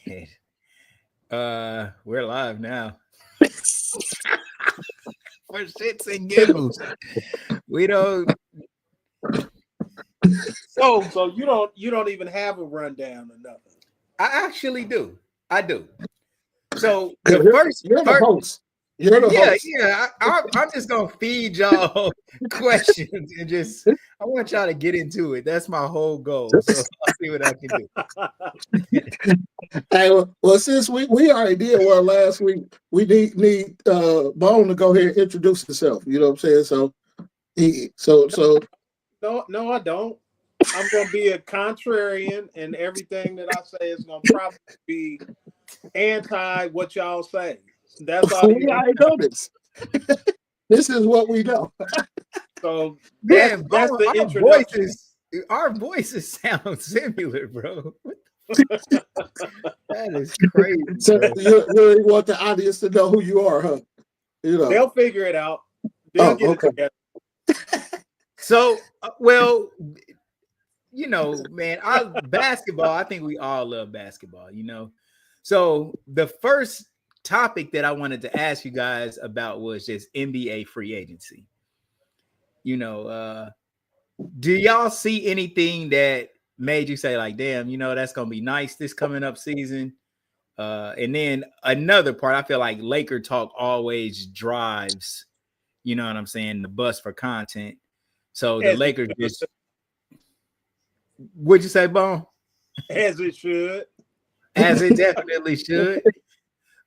shit. We're live now. For shits and giggles. We don't. So you don't even have a rundown or nothing. I actually do. I do. So the 'Cause You're, first, you're the first host. You're the yeah, host. yeah. I'm just gonna feed y'all questions and just. I want y'all to get into it. That's my whole goal. So I'll see what I can do. Hey, well, since we already did one last week, we need Bone to go ahead and introduce himself. You know what I'm saying? So No, I don't. I'm gonna be a contrarian, and everything that I say is gonna probably be anti what y'all say. That's all we you need. already know this. This is what we know. So that's Man, that's bro, the introduction. our voices sound similar, bro. That is crazy, So bro. you really want the audience to know who you are, huh? You know. They'll figure it out. They'll Oh, get it okay. together. So, well, man, basketball. I think we all love basketball. So the first topic that I wanted to ask you guys about was just NBA free agency. Do y'all see anything that made you say like, damn, that's gonna be nice this coming up season? And then another part, I feel like Laker talk always drives, you know what I'm saying, the bus for content. So the As it Lakers should. just, would you say, Bone? As it should. As it definitely should.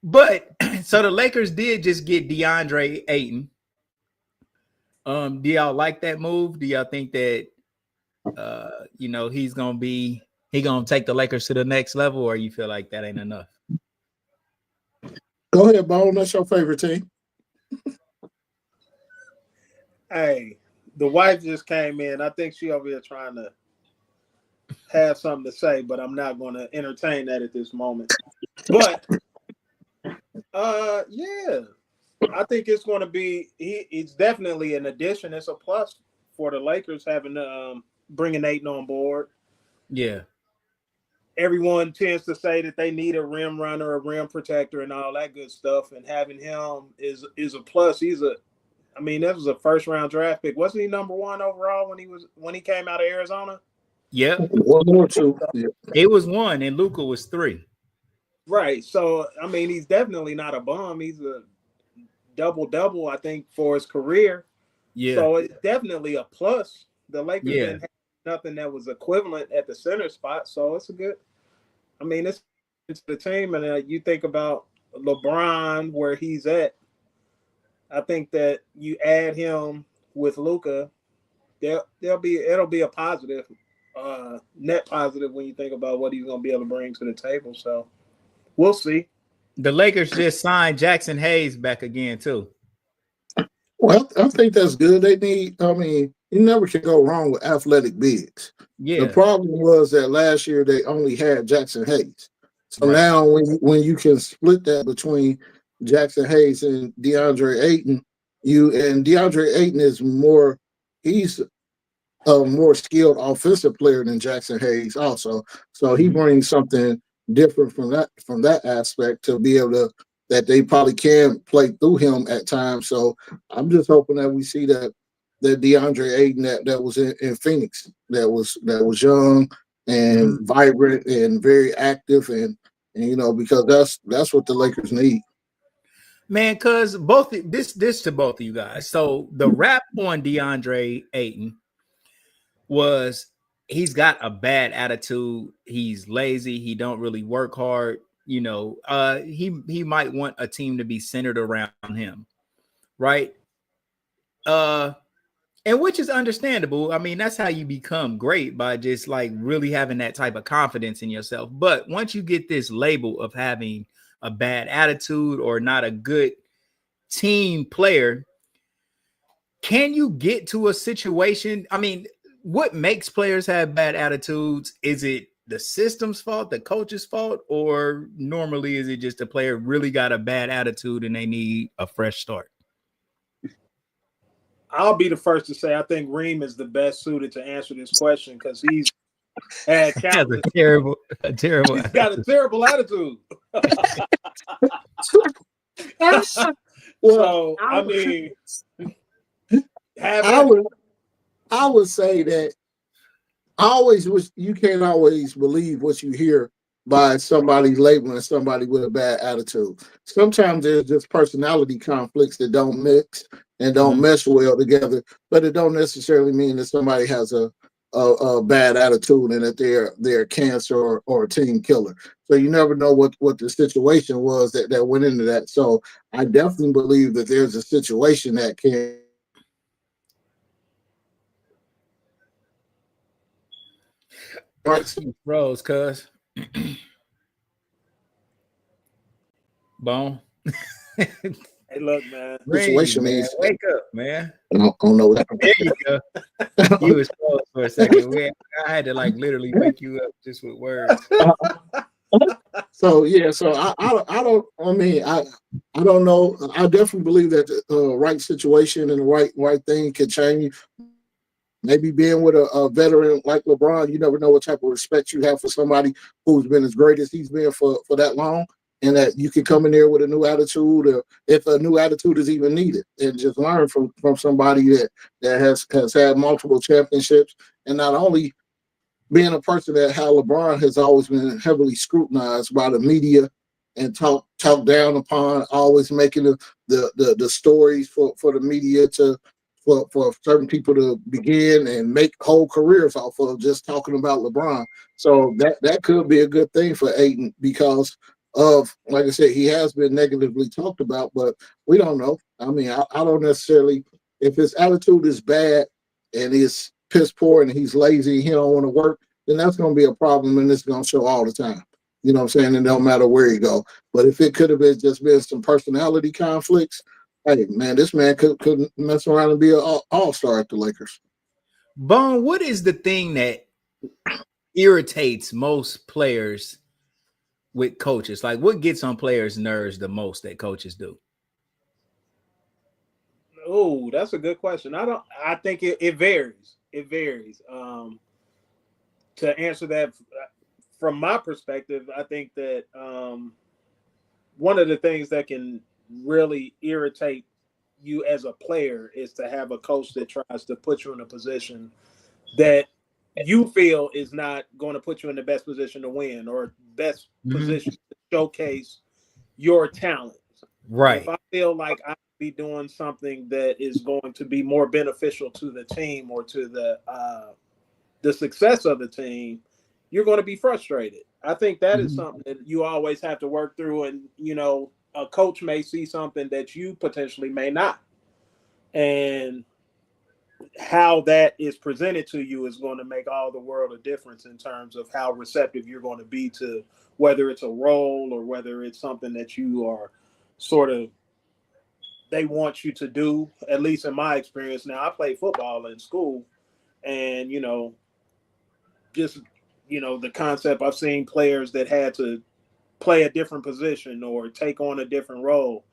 But so the Lakers did just get DeAndre Ayton. Do y'all like that move? Do y'all think that he gonna take the Lakers to the next level, or you feel like that ain't enough? Go ahead, Bone. That's your favorite team. Hey, the wife just came in. I think she over here trying to have something to say, but I'm not going to entertain that at this moment. But yeah, I think it's going to be. It's definitely an addition. It's a plus for the Lakers having bringing Ayton on board. Yeah. Everyone tends to say that they need a rim runner, a rim protector, and all that good stuff. And having him is a plus. I mean, that was a first round draft pick. Wasn't he number one overall when he came out of Arizona? Yep. One more two. Yeah. It was 1 and Luka was 3. Right. So I mean, he's definitely not a bum. He's a double, I think, for his career. Yeah. So it's definitely a plus. The Lakers Yeah. didn't have nothing that was equivalent at the center spot. So it's a good. I mean, it's the team, and you think about LeBron where he's at. I think that you add him with Luka, it'll be a positive, net positive when you think about what he's going to be able to bring to the table. So we'll see. The Lakers just signed Jackson Hayes back again too. Well, I think that's good. They need. I mean, you never can go wrong with athletic bigs. The Yeah. problem was that last year they only had Jackson Hayes. So Right. now when you can split that between Jackson Hayes and DeAndre Ayton, DeAndre Ayton is he's a more skilled offensive player than Jackson Hayes also. So he brings something different from that aspect to be able to that they probably can play through him at times. So I'm just hoping that we see that DeAndre Ayton that was in Phoenix that was young and vibrant and very active and because that's what the Lakers need. Man, because this to both of you guys. So the rap on DeAndre Ayton was he's got a bad attitude. He's lazy. He don't really work hard. He might want a team to be centered around him, right? And which is understandable. I mean, that's how you become great, by just like really having that type of confidence in yourself. But once you get this label of having a bad attitude or not a good team player, can you get to a situation? I mean, what makes players have bad attitudes? Is it the system's fault, the coach's fault, or normally is it just a player really got a bad attitude and they need a fresh start? I'll be the first to say I think Reem is the best suited to answer this question because he's Had Has countless. a terrible. He's got a terrible attitude. Well, So I mean, I having would I would say that I always wish you can't always believe what you hear by somebody labeling somebody with a bad attitude. Sometimes there's just personality conflicts that don't mix and don't Mhm. mesh well together, but it don't necessarily mean that somebody has a bad attitude and that they're a cancer or a team killer. So you never know what the situation was that went into that. So I definitely believe that there's a situation that can You froze, cuz. Bone. hey, look, man. Breathe, situation man. means Wake up, man. I don't know what There you go. You was froze for a second. I had to like literally wake you up just with words. So yeah, so I don't I mean I don't know. I definitely believe that the right situation and the right thing can change. Maybe being with a veteran like LeBron, you never know what type of respect you have for somebody who's been as great as he's been for that long, and that you can come in there with a new attitude, or if a new attitude is even needed, and just learn from somebody that has had multiple championships, and not only being a person that how LeBron has always been heavily scrutinized by the media and talked down upon, always making the stories for the media for certain people to begin and make whole careers off of just talking about LeBron. So that could be a good thing for Ayton because of, like I said, he has been negatively talked about, but we don't know. I mean, I don't necessarily, if his attitude is bad and he's piss poor and he's lazy, he don't want to work, then that's going to be a problem, and it's going to show all the time. You know what I'm saying? And no matter where you go. But if it could have been just been some personality conflicts, hey man, this man could mess around and be an all-star at the Lakers. Bone, what is the thing that irritates most players with coaches? Like, what gets on players' nerves the most that coaches do? Oh, that's a good question. I think it varies. It varies. To answer that from my perspective, I think that one of the things that can really irritate you as a player is to have a coach that tries to put you in a position that you feel is not going to put you in the best position to win or best Mhm. position to showcase your talent. If Right. I feel like I be doing something that is going to be more beneficial to the team or to the success of the team, you're going to be frustrated. I think that is Mhm. something that you always have to work through. And, you know, a coach may see something that you potentially may not. And how that is presented to you is going to make all the world of difference in terms of how receptive you're going to be to whether it's a role or whether it's something that you are sort of they want you to do. At least in my experience, now I played football in school, and just the concept, I've seen players that had to play a different position or take on a different role,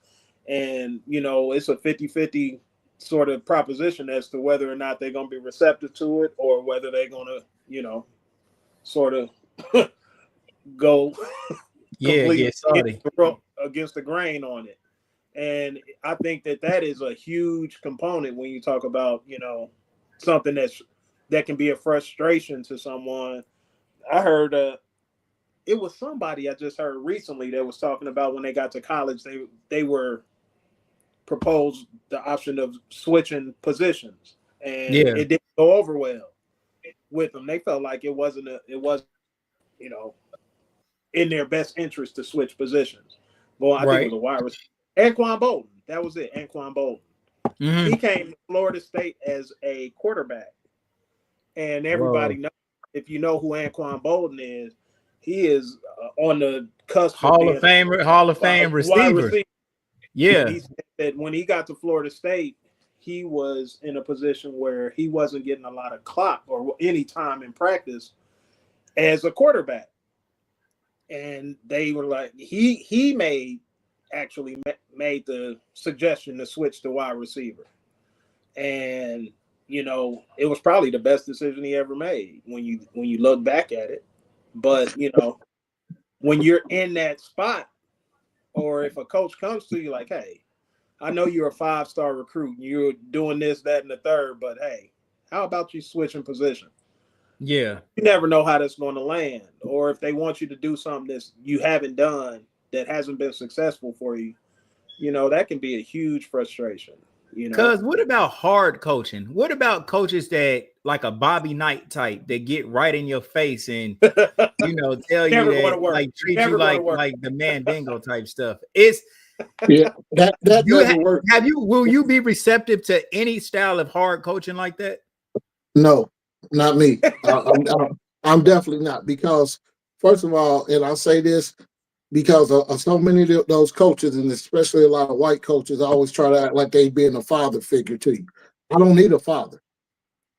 and it's a 50-50 sort of proposition as to whether or not they're going to be receptive to it or whether they're going to sort of go Yeah, completely get salty. against the grain on it. And I think that is a huge component when you talk about something that can be a frustration to someone. I heard it was somebody I just heard recently that was talking about when they got to college, they were proposed the option of switching positions, and Yeah. it didn't go over well with them. They felt like it wasn't you know in their best interest to switch positions. Well, I think it Right. was a wide receiver. Anquan Bolton. That was it. Anquan Bolton. He Mhm. came to Florida State as a quarterback, and everybody Whoa. knows, if you know who Anquan Bolton is, he is on the cusp of Hall of being Famer, Hall of a Fame wide receiver. receiver. And Yeah. he said that when he got to Florida State, he was in a position where he wasn't getting a lot of clock or any time in practice as a quarterback. And they were like, he made the suggestion to switch to wide receiver. And you know, it was probably the best decision he ever made when you look back at it. But, you know, when you're in that spot, or if a coach comes to you like, hey, I know you're a 5-star recruit and you're doing this, that, and the third, but hey, how about you switching position? Yeah. You never know how that's going to land. Or if they want you to do something that you haven't done that hasn't been successful for you, you know, that can be a huge frustration. You know, Cause what about hard coaching? What about coaches that like a Bobby Knight type that get right in your face and tell you never going to that work. like treat you Never going to like work. the Mandingo type stuff? It's Yeah, that you doesn't work. will you be receptive to any style of hard coaching like that? No, not me. I'm definitely not, because first of all, and I'll say this, because of so many of those coaches, and especially a lot of white coaches, always try to act like they being a father figure to you. I don't need a father.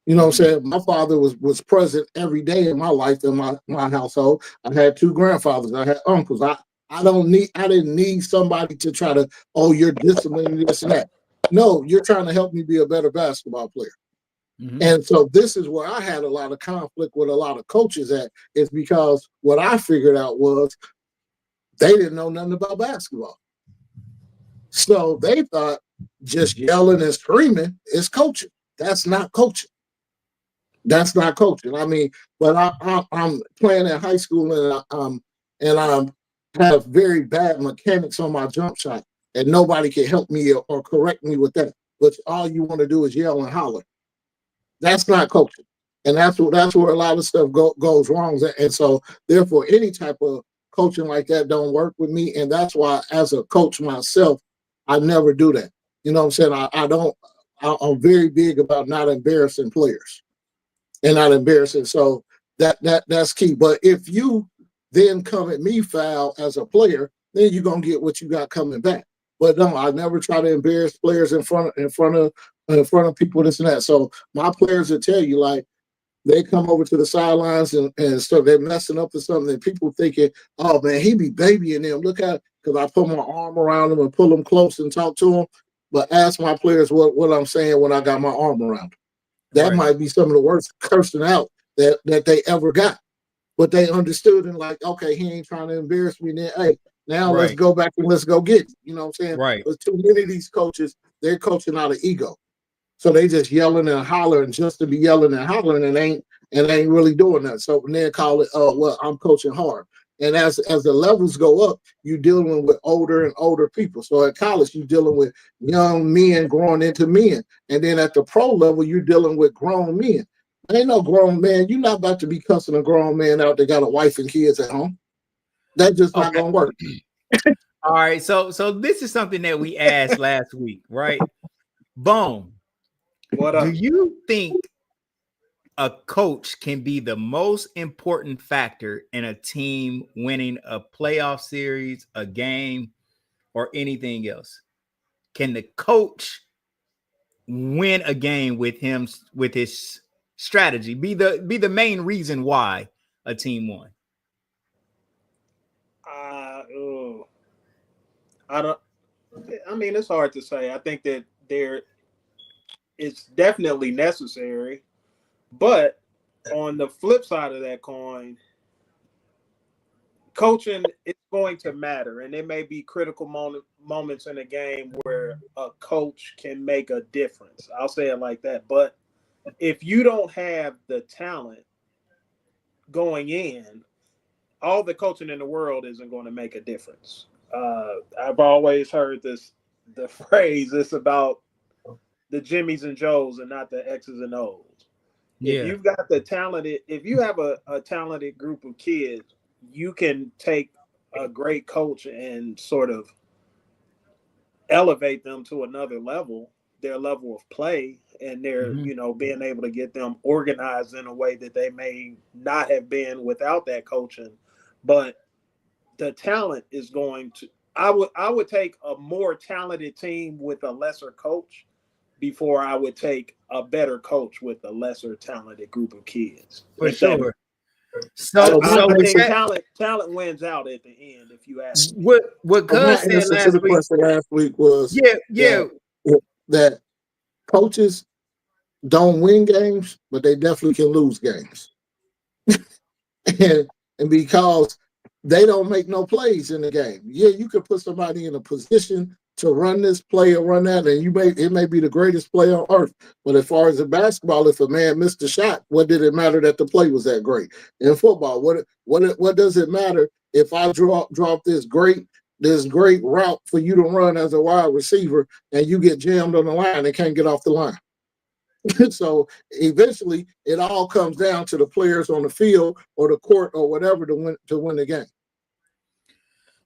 You know what I'm saying? My father was present every day in my life, in my household. I had 2 grandfathers. I had uncles. I didn't need somebody to try to, oh, you're disciplining this and that. No, you're trying to help me be a better basketball player. Mm-hmm. And so this is where I had a lot of conflict with a lot of coaches at, is because what I figured out was they didn't know nothing about basketball. So they thought just yelling and screaming is coaching. That's not coaching. That's not coaching. I mean, but I'm playing in high school, and I have very bad mechanics on my jump shot, and nobody can help me or correct me with that. But all you want to do is yell and holler. That's not coaching, and that's where a lot of stuff goes wrong. And so, therefore, any type of coaching like that don't work with me, and that's why, as a coach myself, I never do that. You know what I'm saying? I don't. I'm very big about not embarrassing players and not embarrassing. So that's key. But if you then come at me foul as a player, then you're gonna get what you got coming back. But no, I never try to embarrass players in front of people, this and that. So my players will tell you, like, they come over to the sidelines and so they're messing up or something, and people thinking, oh man, he be babying them. Look at, because I put my arm around them and pull them close and talk to them. But ask my players what I'm saying when I got my arm around them. That might be some of the worst cursing out that they ever got. But they understood and like, okay, he ain't trying to embarrass me. Then, hey, now let's go back and let's go get it. You know what I'm saying? Right. But too many of these coaches, they're coaching out of ego. So they just yelling and hollering just to be yelling and hollering and ain't really doing that. So then call it, oh, well, I'm coaching hard. And as the levels go up, you're dealing with older and older people. So at college, you're dealing with young men growing into men. And then at the pro level, you're dealing with grown men. Ain't no grown man. You're not about to be cussing a grown man out that got a wife and kids at home. That's just not going to work. All right. So this is something that we asked last week, right? Boom. What up? Do you think a coach can be the most important factor in a team winning a playoff series, a game, or anything else? Can the coach win a game with his strategy? Be the main reason why a team won? I don't. I mean, it's hard to say. I think that it's definitely necessary, but on the flip side of that coin, coaching is going to matter, and there may be critical moments in a game where a coach can make a difference. I'll say it like that. But if you don't have the talent going in, all the coaching in the world isn't going to make a difference. I've always heard the phrase, it's about the Jimmys and Joes and not the X's and O's. Yeah. If you've got if you have a talented group of kids, you can take a great coach and sort of elevate them to another level, their level of play, and their, being able to get them organized in a way that they may not have been without that coaching. But the talent is going to, I would take a more talented team with a lesser coach before I would take a better coach with a lesser talented group of kids. For sure. So I think talent wins out at the end, if you ask me. What Cuz said last week was yeah that coaches don't win games, but they definitely can lose games. and because they don't make no plays in the game. Yeah, you could put somebody in a position to run this play or run that, and it may be the greatest play on earth. But as far as in basketball, if a man missed a shot, what did it matter that the play was that great? In football, what does it matter if I drop this great route for you to run as a wide receiver and you get jammed on the line and can't get off the line? So eventually, it all comes down to the players on the field or the court or whatever to win the game.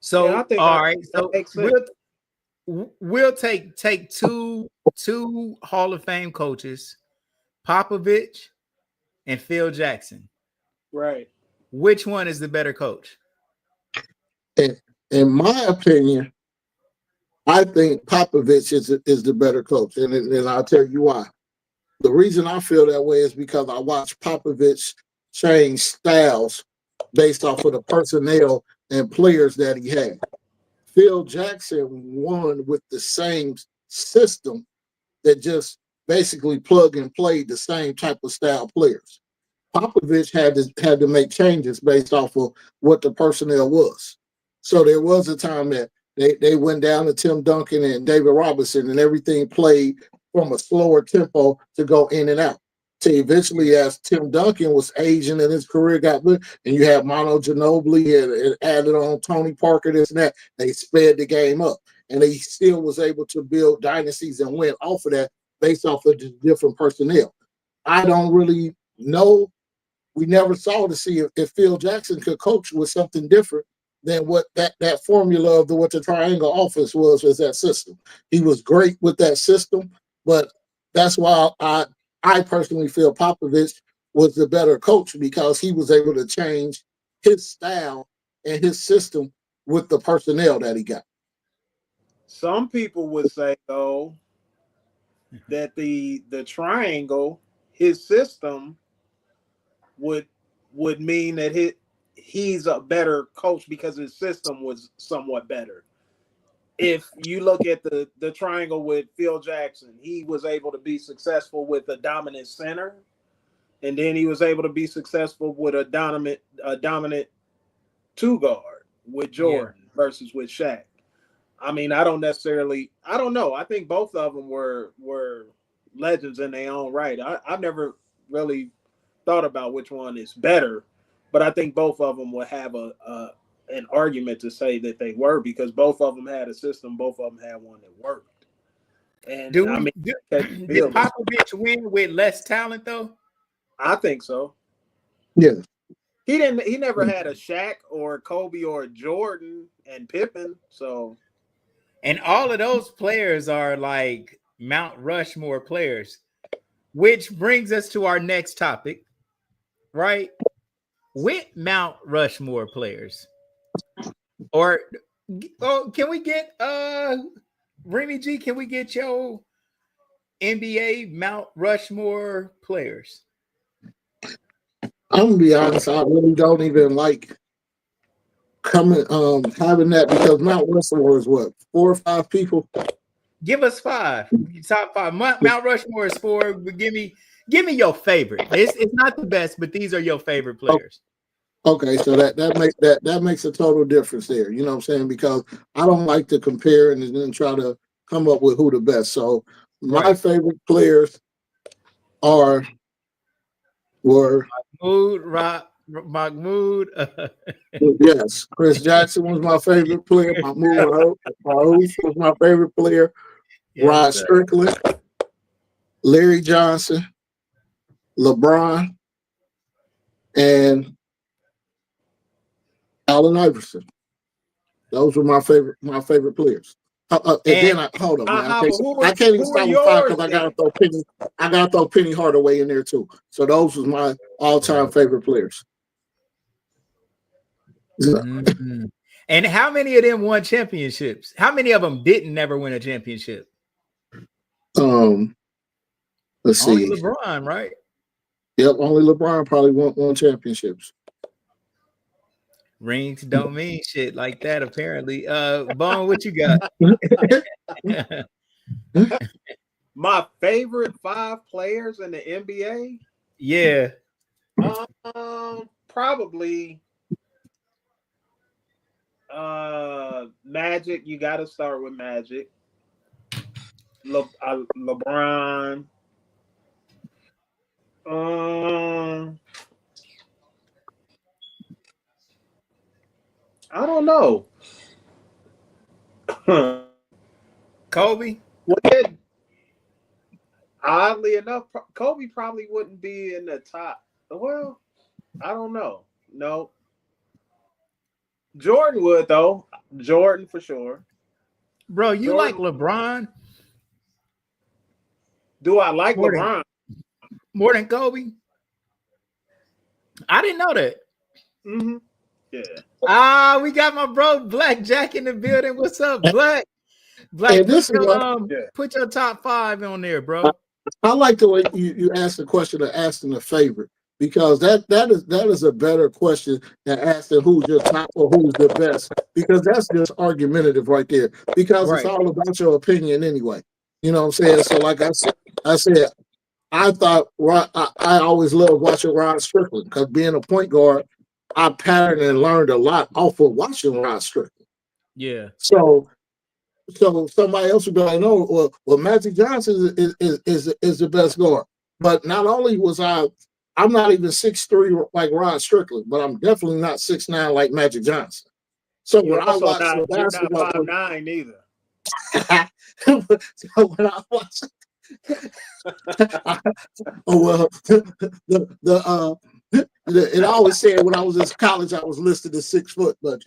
So Yeah, I think all right, that so makes sense. we'll take two Hall of Fame coaches, Popovich and Phil Jackson. Right. Which one is the better coach? In my opinion, I think Popovich is the better coach, and I'll tell you why. The reason I feel that way is because I watched Popovich change styles based off of the personnel and players that he had. Phil Jackson won with the same system that just basically plug and play the same type of style players. Popovich had to make changes based off of what the personnel was. So there was a time that they went down to Tim Duncan and David Robinson, and everything played from a slower tempo to go in and out. To eventually, as Tim Duncan was aging and his career got good, and you had Mono Ginobili and added on Tony Parker, this and that, they sped the game up. And he still was able to build dynasties and win off of that based off of the different personnel. I don't really know. We never saw to see if Phil Jackson could coach with something different than what that formula of what the triangle offense was that system. He was great with that system, but that's why I personally feel Popovich was the better coach because he was able to change his style and his system with the personnel that he got. Some people would say though that the triangle, his system would mean that he's a better coach because his system was somewhat better. If you look at the triangle with Phil Jackson, he was able to be successful with a dominant center, and then he was able to be successful with a dominant two guard with Jordan versus with Shaq. I mean, I don't know. I think both of them were legends in their own right. I've never really thought about which one is better, but I think both of them would have an argument to say that they were, because both of them had a system, both of them had one that worked. And did Popovich win with less talent though? I think so. Yeah. He never had a Shaq or Kobe or Jordan and Pippen. So, and all of those players are like Mount Rushmore players, which brings us to our next topic, right? With Mount Rushmore players, or can we get Remy G? Can we get your NBA Mount Rushmore players? I'm gonna be honest, I really don't even like having that because Mount Rushmore is what, 4 or 5 people? Give us 5. Top 5. Mount Rushmore is 4. But give me your favorite. It's not the best, but these are your favorite players. Okay, so that makes a total difference there. You know what I'm saying? Because I don't like to compare and then try to come up with who the best. So my favorite players were Mahmoud. Yes, Chris Jackson was my favorite player. Mahmoud was my favorite player. Yes, Rod Strickland, Larry Johnson, LeBron, and Allen Iverson. Those were my favorite players. And then hold on, man. I can't even start with 5 because I gotta throw Penny Hardaway in there too. So those was my all-time favorite players. Mm-hmm. And how many of them won championships? How many of them didn't never win a championship? Let's see. Only LeBron, right? Yep, only LeBron probably won championships. Rings don't mean shit like that, apparently. Bone, what you got? My favorite 5 players in the NBA. Yeah. Probably Magic. You got to start with Magic. LeBron. I don't know. Kobe. Well, oddly enough, Kobe probably wouldn't be in the top. Well, I don't know. No, Jordan would though. Jordan for sure. Bro, you like Jordan. LeBron Do I like more than LeBron? more than Kobe? I didn't know that. Mm-hmm. Yeah. We got my bro Black Jack in the building. What's up, Black? Black, And this is put your top 5 on there, bro. I like the way you asked the question of asking a favorite, because that is a better question than asking who's your top or who's the best, because that's just argumentative right there, because it's all about your opinion anyway. You know what I'm saying? So like I said, I thought I always loved watching Rod Strickland, because being a point guard, I patterned and learned a lot off of watching Rod Strickland. Yeah. So somebody else would be like, no, well, Magic Johnson is the best guard. But not only I'm not even 6'3" like Rod Strickland, but I'm definitely not 6'9" like Magic Johnson. So when I watch the basketball, you're not 5'9" either. So when I watch, it always said when I was in college I was listed as 6 foot, but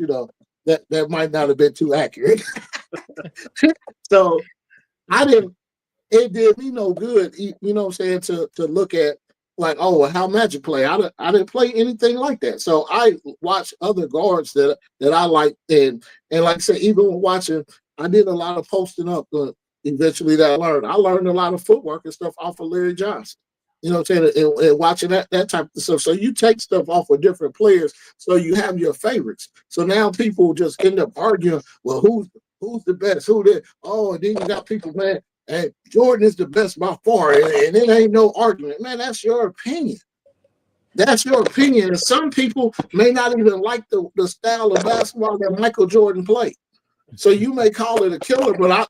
that might not have been too accurate. So it did me no good, you know what I'm saying, to look at like, oh, well, how Magic play. I didn't play anything like that. So I watched other guards that I like, and like I said, even when watching, I did a lot of posting up eventually that I learned a lot of footwork and stuff off of Larry Johnson. You know what I'm saying? And watching that type of stuff. So you take stuff off of different players, so you have your favorites. So now people just end up arguing, well, who's the best? Who did? Oh, and then you got people, man, hey, Jordan is the best by far, and it ain't no argument. Man, that's your opinion. That's your opinion. And some people may not even like the style of basketball that Michael Jordan played. So you may call it a killer, but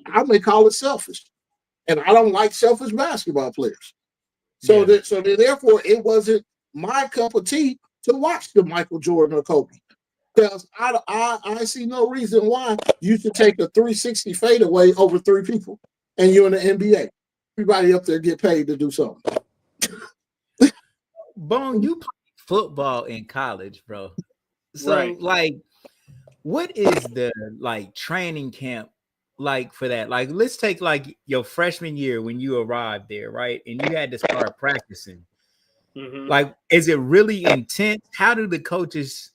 I may call it selfish. And I don't like selfish basketball players. So therefore, it wasn't my cup of tea to watch the Michael Jordan or Kobe. Because I see no reason why you should take a 360 fadeaway over 3 people, and you're in the NBA. Everybody up there get paid to do something. Bone, you played football in college, bro. So like, what is the training camp like for that? Like, let's take like your freshman year when you arrived there, right? And you had to start practicing. Mm-hmm. Like, is it really intense? How do the coaches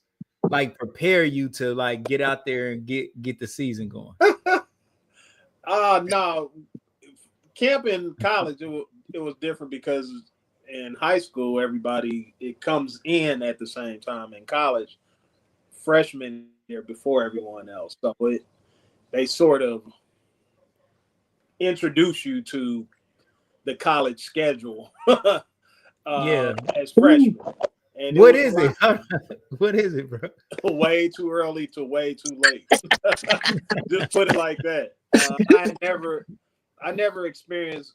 prepare you to get out there and get the season going? No, camp in college it was different, because in high school it comes in at the same time. In college, freshman year before everyone else, so they sort of introduce you to the college schedule. As freshmen. And what is it? What is it, bro? Way too early to way too late. Just put it like that. I never experienced,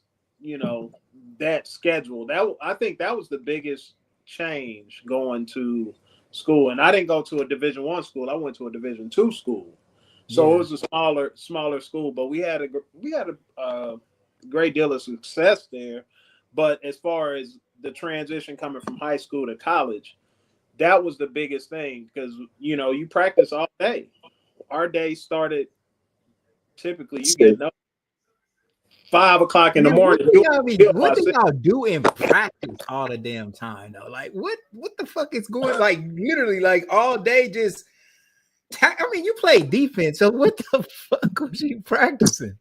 that schedule. I think that was the biggest change going to school. And I didn't go to a Division I school. I went to a Division II school. So it was a smaller school, but we had a great deal of success there. But as far as the transition coming from high school to college, that was the biggest thing, because you practice all day. Our day started typically, you get up 5 o'clock in the morning. What do y'all do in practice all the damn time though? Like what the fuck is going literally all day? Just you play defense, so what the fuck was you practicing?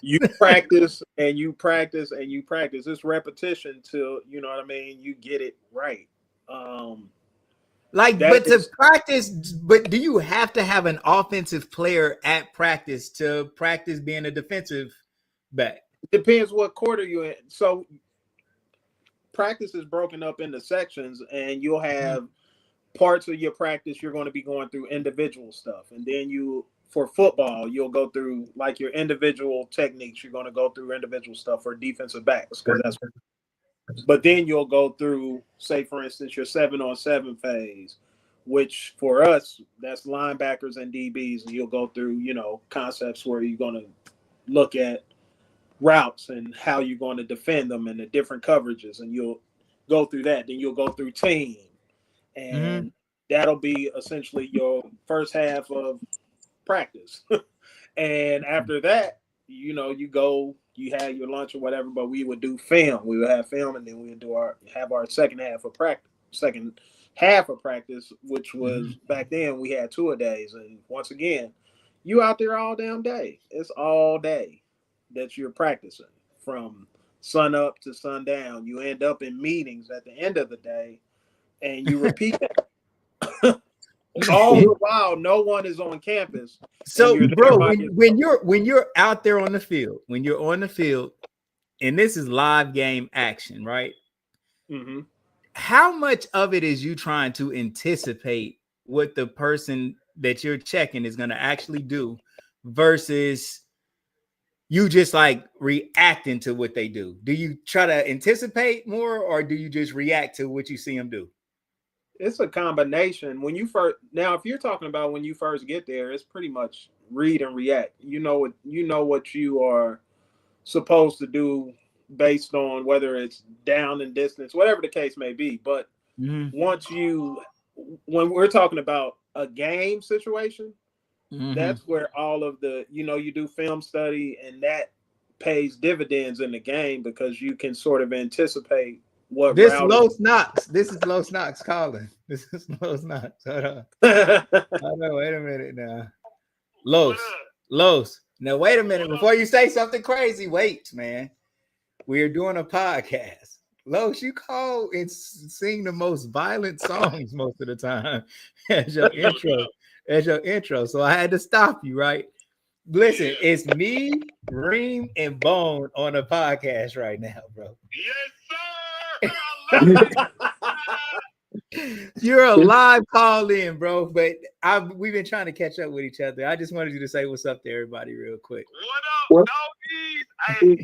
You practice and you practice and you practice. It's repetition till you get it right. But do you have to have an offensive player at practice to practice being a defensive back? Depends what quarter you're in. So practice is broken up into sections, and you'll have parts of your practice you're going to be going through individual stuff, and then for football you'll go through like your individual techniques. You're going to go through individual stuff for defensive backs because that's. But then you'll go through, say for instance, your 7-on-7 phase, which for us that's linebackers and DBs, and you'll go through concepts where you're going to look at routes and how you're going to defend them and the different coverages, and you'll go through that. Then you'll go through team, and that'll be essentially your first half of practice. And after that, you have your lunch or whatever, but we would do film. We would have film, and then we would have our second half of practice, which was back then we had 2-a-days. And once again, you out there all damn day. It's all day that you're practicing from sun up to sundown. You end up in meetings at the end of the day, and you repeat that. All the while, no one is on campus. So, bro, when you're out there on the field, when you're on the field, and this is live game action, right? Mm-hmm. How much of it is you trying to anticipate what the person that you're checking is going to actually do versus you just like reacting to what they do? Do you try to anticipate more, or do you just react to what you see them do? It's a combination. If you're talking about when you first get there, it's pretty much read and react. You know what you are supposed to do based on whether it's down and distance, whatever the case may be. But when we're talking about a game situation, that's where all of the, you do film study, and that pays dividends in the game because you can sort of anticipate what this Los Knox. This is Los Knox calling. This is Los Knox. Hold on. Wait a minute now. Los. Now wait a minute before you say something crazy. Wait, man. We're doing a podcast. Los, you call and sing the most violent songs most of the time as your intro. So I had to stop you, right? Listen, it's me, Reem, and Bone on a podcast right now, bro. Yes, sir. You're a live call in, bro. But we've been trying to catch up with each other. I just wanted you to say what's up to everybody real quick. What up, doggies? Hey,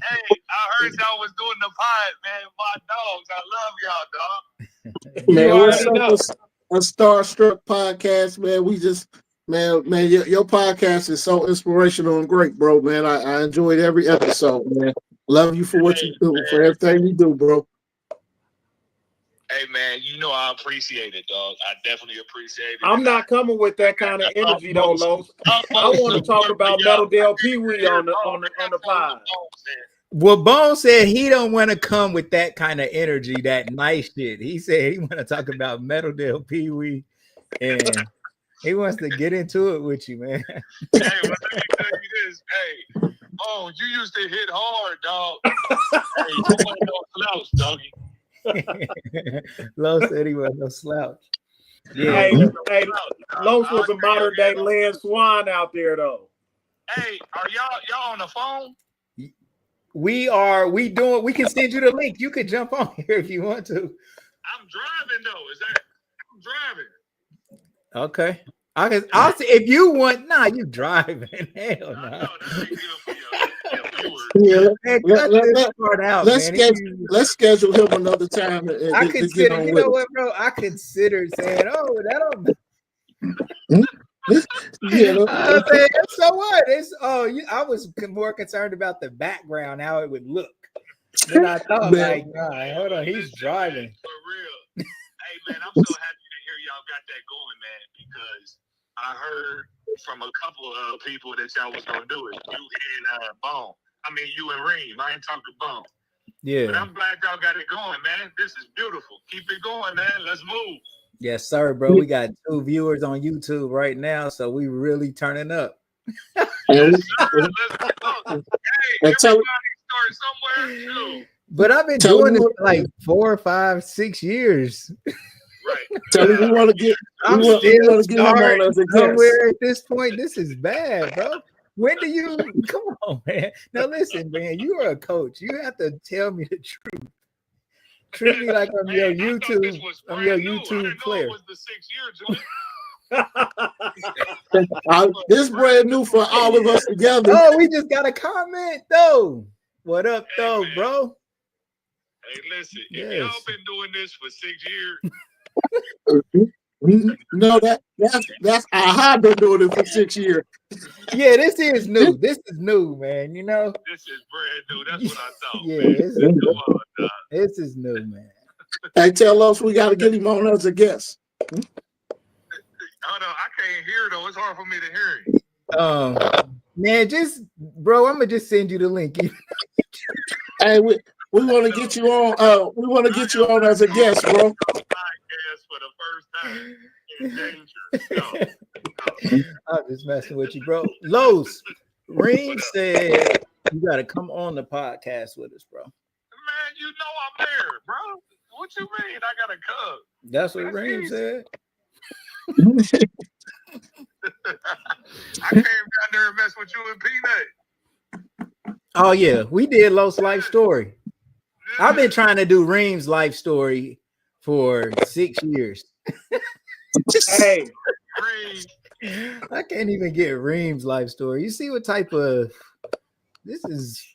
I heard y'all was doing the pod, man. My dogs, I love y'all, dog. Man, what's up? A Starstruck podcast, man. We just, man, your podcast is so inspirational and great, bro, man. I enjoyed every episode, man. Love you for what you do, for everything you do, bro. Hey, man, I appreciate it, dog. I definitely appreciate it. I'm not coming with that kind of energy, though, Los. I want to talk about Metal Dale Pee Wee on the pod. Well, Bone said he don't want to come with that kind of energy, that nice shit. He said he want to talk about Metal Dale Pee Wee, and he wants to get into it with you, man. Hey, well, let me tell you this. Hey, you used to hit hard, dog. Hey, you want no slouch, doggy. Lo said he was no slouch. Yeah. Hey, Los was a modern day Lynn Swan out there, though. Hey, are y'all on the phone? We can send you the link. You could jump on here if you want to. I'm driving though. I'm driving. Okay. I'll see if you want. Nah, you driving. Hell no. No, that ain't good for you. Yeah, let's schedule him another time. I consider, you know what, bro? I considered saying, "Oh, that don't." So what? I was more concerned about the background, how it would look. Then I thought, like, nah, hold on, he's driving. For real. Hey, man, I'm so happy to hear y'all got that going, man, because I heard from a couple of people that y'all was gonna do it. You and Bone. I mean, you and Reem. I ain't talking Bone. Yeah. But I'm glad y'all got it going, man. This is beautiful. Keep it going, man. Let's move. Yes, sir, bro. We got 2 viewers on YouTube right now, so we really turning up. Yes, sir. Let's go. Hey, everybody start somewhere too. But I've been doing this for like 4, 5, 6 years. Right. Tell me, we want to get. I'm still starting somewhere at this point. This is bad, bro. When do you come on, man? Now listen, man, you are a coach. You have to tell me the truth. Treat me like I'm your YouTube. I'm your YouTube player. It was the 6-year joint. This brand new for all of us together. Oh, we just got a comment though. What up, though, man. bro? Hey, listen, Yes. if y'all been doing this for 6 years, No, that's I been doing it for 6 years. Yeah, this is new. This is new, man. You know, this is brand new. That's what I thought. yeah, Man. this is Come new. on, dog. This is new, man. Hey, tell us we got to get him on as a guest. Hold on, I can't hear though. It's hard for me to hear you. Man, just bro, I'm gonna just send you the link. Hey, we want to get you on. We want to get you on as a guest, bro. Podcast for the first time in danger. I'm just messing with you, bro. Los Reem said you got to come on the podcast with us, bro. Man, you know I'm there, bro. What you mean? I got a cub. That's what Reem said. I came down there and messed with you and Peanut. Oh yeah, we did Los life story. I've been trying to do Reem's life story for 6 years. Hey, I can't even get Reem's life story. You see what type of this is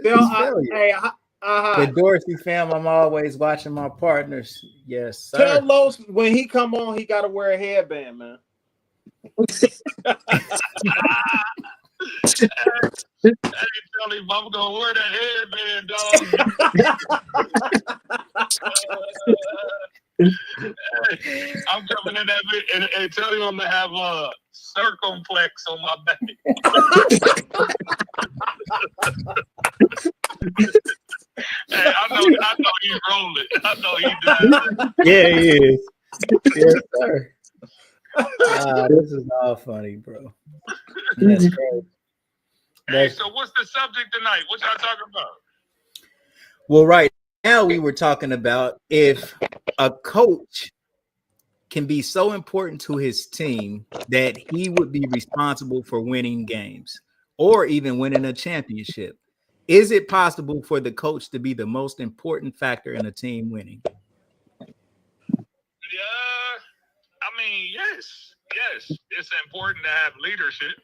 failure. hey, The Dorsey fam, I'm always watching my partners. Yes, sir. tell Los when he come on, he got to wear a headband, man. Hey, tell him I'm gonna wear that headband, dog. I'm coming in that bit and tell him I'm gonna have a circumflex on my back. Hey, I know he's rolling. I know he does. Yeah, he is. Yes, sir. This is all funny, bro. That's crazy. Hey, so what's the subject tonight? What y'all talking about? Well, right now we were talking about if a coach can be so important to his team that he would be responsible for winning games or even winning a championship. Is it possible for the coach to be the most important factor in a team winning? Yeah, I mean, yes. It's important to have leadership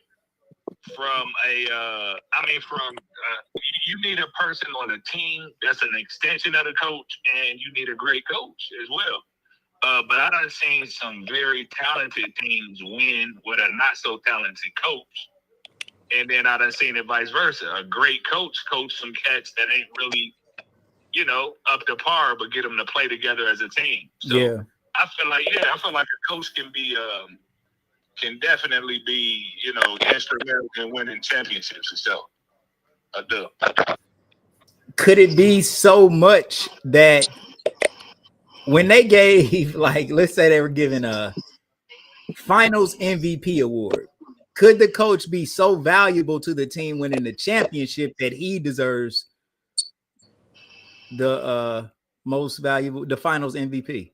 you need a person on a team that's an extension of the coach, and you need a great coach as well. But I done seen some very talented teams win with a not so talented coach. And then I done seen it vice versa. A great coach some cats that ain't really, up to par, but get them to play together as a team. So Yeah. I feel like a coach can definitely be, instrumental in winning championships and stuff. I do. Could it be so much that when they gave, like, let's say they were given a finals MVP award, could the coach be so valuable to the team winning the championship that he deserves the most valuable, the finals MVP?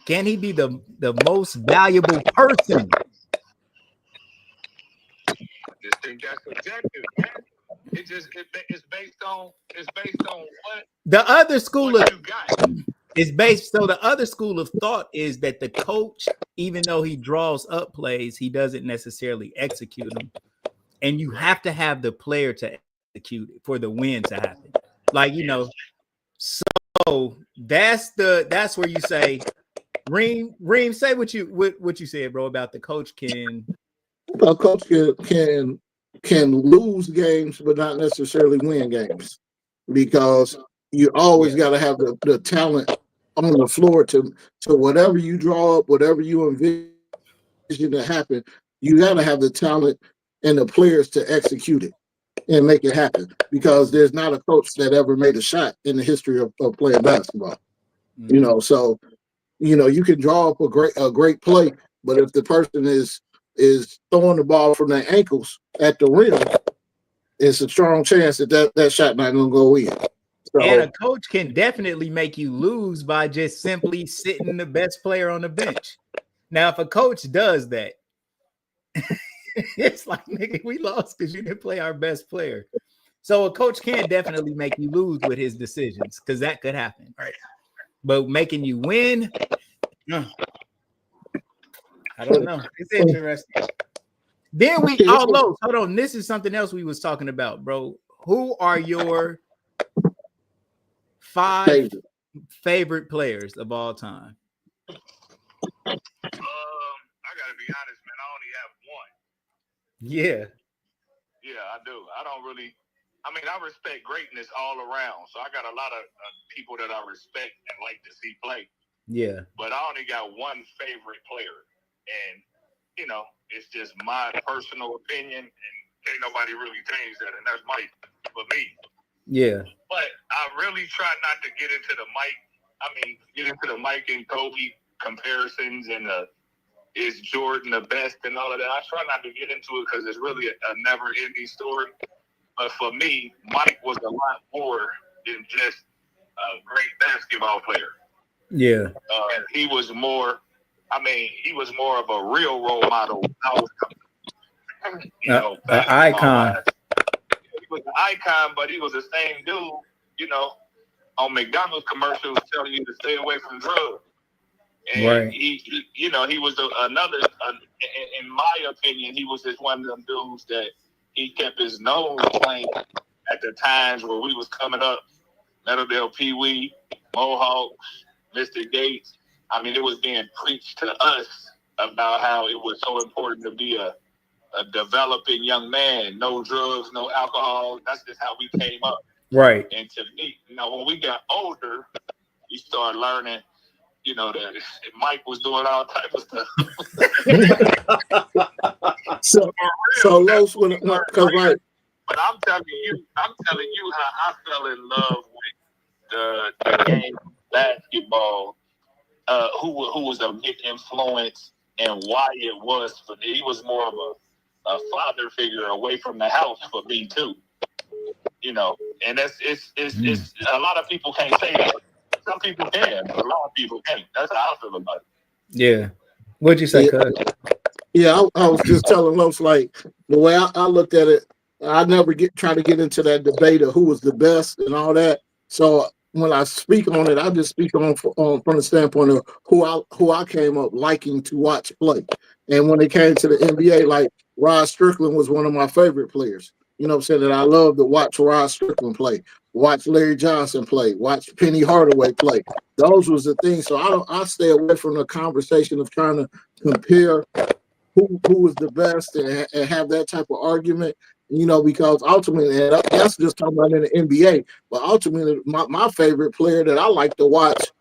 Can he be the most valuable person? I just think that's subjective, man. It's based on what The other school of you got. is based. So the other school of thought is that the coach, even though he draws up plays, he doesn't necessarily execute them, and you have to have the player to execute it for the win to happen. Like, so that's where you say, Reem, say what you said, bro, about the coach can. A coach can lose games, but not necessarily win games, because you always got to have the talent on the floor to whatever you draw up, whatever you envision to happen. You got to have the talent and the players to execute it and make it happen, because there's not a coach that ever made a shot in the history of playing basketball. Mm-hmm. So you can draw up a great play, but if the person is throwing the ball from their ankles at the rim, it's a strong chance that shot not going to go in. So, and a coach can definitely make you lose by just simply sitting the best player on the bench. Now, if a coach does that, It's like, nigga, we lost because you didn't play our best player. So a coach can definitely make you lose with his decisions because that could happen, right? But making you win, I don't know. It's interesting. Then hold on. This is something else we was talking about, bro. Who are your 5 favorite players of all time? I gotta be honest, man. I only have one. Yeah, I do. I don't really. I mean, I respect greatness all around, so I got a lot of people that I respect and like to see play. Yeah. But I only got one favorite player, and it's just my personal opinion, and ain't nobody really change that, and that's Mike for me. Yeah. But I really try not to get into the Mike and Kobe comparisons and is Jordan the best and all of that. I try not to get into it because it's really a never-ending story. But for me, Mike was a lot more than just a great basketball player. Yeah. He was more. He was more of a real role model. An icon. He was an icon, but he was the same dude, on McDonald's commercials telling you to stay away from drugs. And right. he was another. In my opinion, he was just one of them dudes that he kept his nose clean at the times where we was coming up. Meadowdale Pee Wee, Mohawk, Mr. Gates. It was being preached to us about how it was so important to be a developing young man. No drugs, no alcohol. That's just how we came up. Right. And to me, when we got older, we started learning, that Mike was doing all type of stuff. so Los, because like. But I'm telling you how I fell in love with the game of basketball. Who was a big influence and why it was for me. He was more of a father figure away from the house for me too. And it's a lot of people can't say that. Some people can, but a lot of people can't. That's how I feel about it. Yeah. What'd you say, Cuz? Yeah, I was just telling Los, like, the way I looked at it, I never try to get into that debate of who was the best and all that. So when I speak on it, I just speak on from the standpoint of who I came up liking to watch play. And when it came to the NBA, like Rod Strickland was one of my favorite players. You know what I'm saying? That I love to watch Rod Strickland play, watch Larry Johnson play, watch Penny Hardaway play. Those was the things. So I stay away from the conversation of trying to compare who was the best and have that type of argument, because ultimately, and that's just talking about in the NBA, but ultimately, my favorite player that I like to watch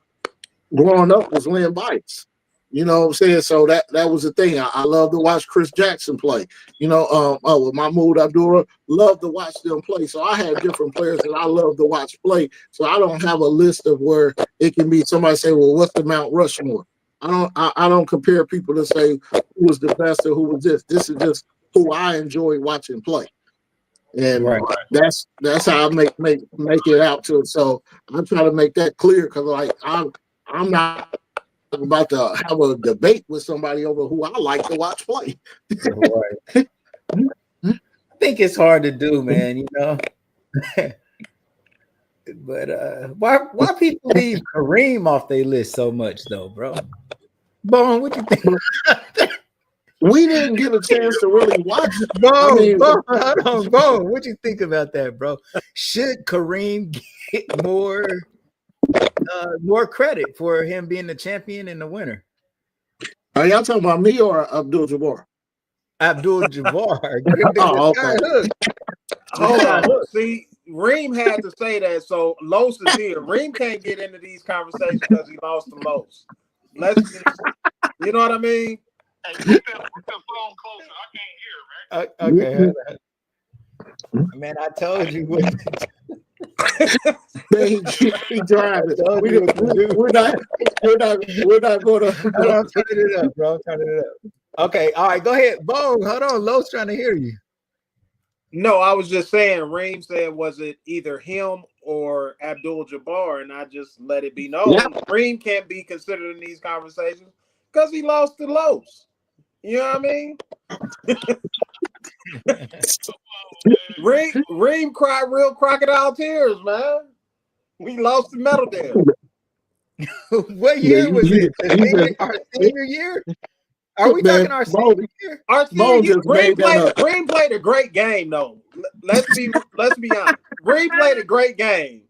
growing up was Lynn Bites. You know what I'm saying? So that was the thing. I love to watch Chris Jackson play. With Mahmoud Abdullah, love to watch them play. So I have different players that I love to watch play. So I don't have a list of where it can be somebody say, well, what's the Mount Rushmore? I don't compare people to say who was the best or who was this. This is just who I enjoy watching play. And right. that's how I make it out to it. So I'm trying to make that clear because like I'm not about to have a debate with somebody over who I like to watch play. Right. I think it's hard to do, man, But why people leave Kareem off their list so much though, bro? Bone, what you think? We didn't get a chance to really watch. Bone, hold on, Bone. What you think about that, bro? Should Kareem get more credit for him being the champion and the winner? Are y'all talking about me or Abdul Jabbar? Abdul Jabbar. Hold on. See, Reem had to say that, so Los is here. Reem can't get into these conversations because he lost to Los. Let's just, you know what I mean? Hey, put the phone closer. I can't hear, man. Okay. Man, I told you what. He driving. We're not going to. I'm turning it up, bro. Turning it up. Okay, all right, go ahead. Bo, hold on. Lo's trying to hear you. No, I was just saying, Reem said, was it either him or Abdul Jabbar? And I just let it be known. Yeah. Reem can't be considered in these conversations because he lost to Los. You know what I mean? Reem cried real crocodile tears, man. We lost the medal there. What Yeah, year was it? Our senior year? Are we man, talking our senior year? Our Bone senior, just made that up. Green played a great game, though. Let's be honest. Green played a great game.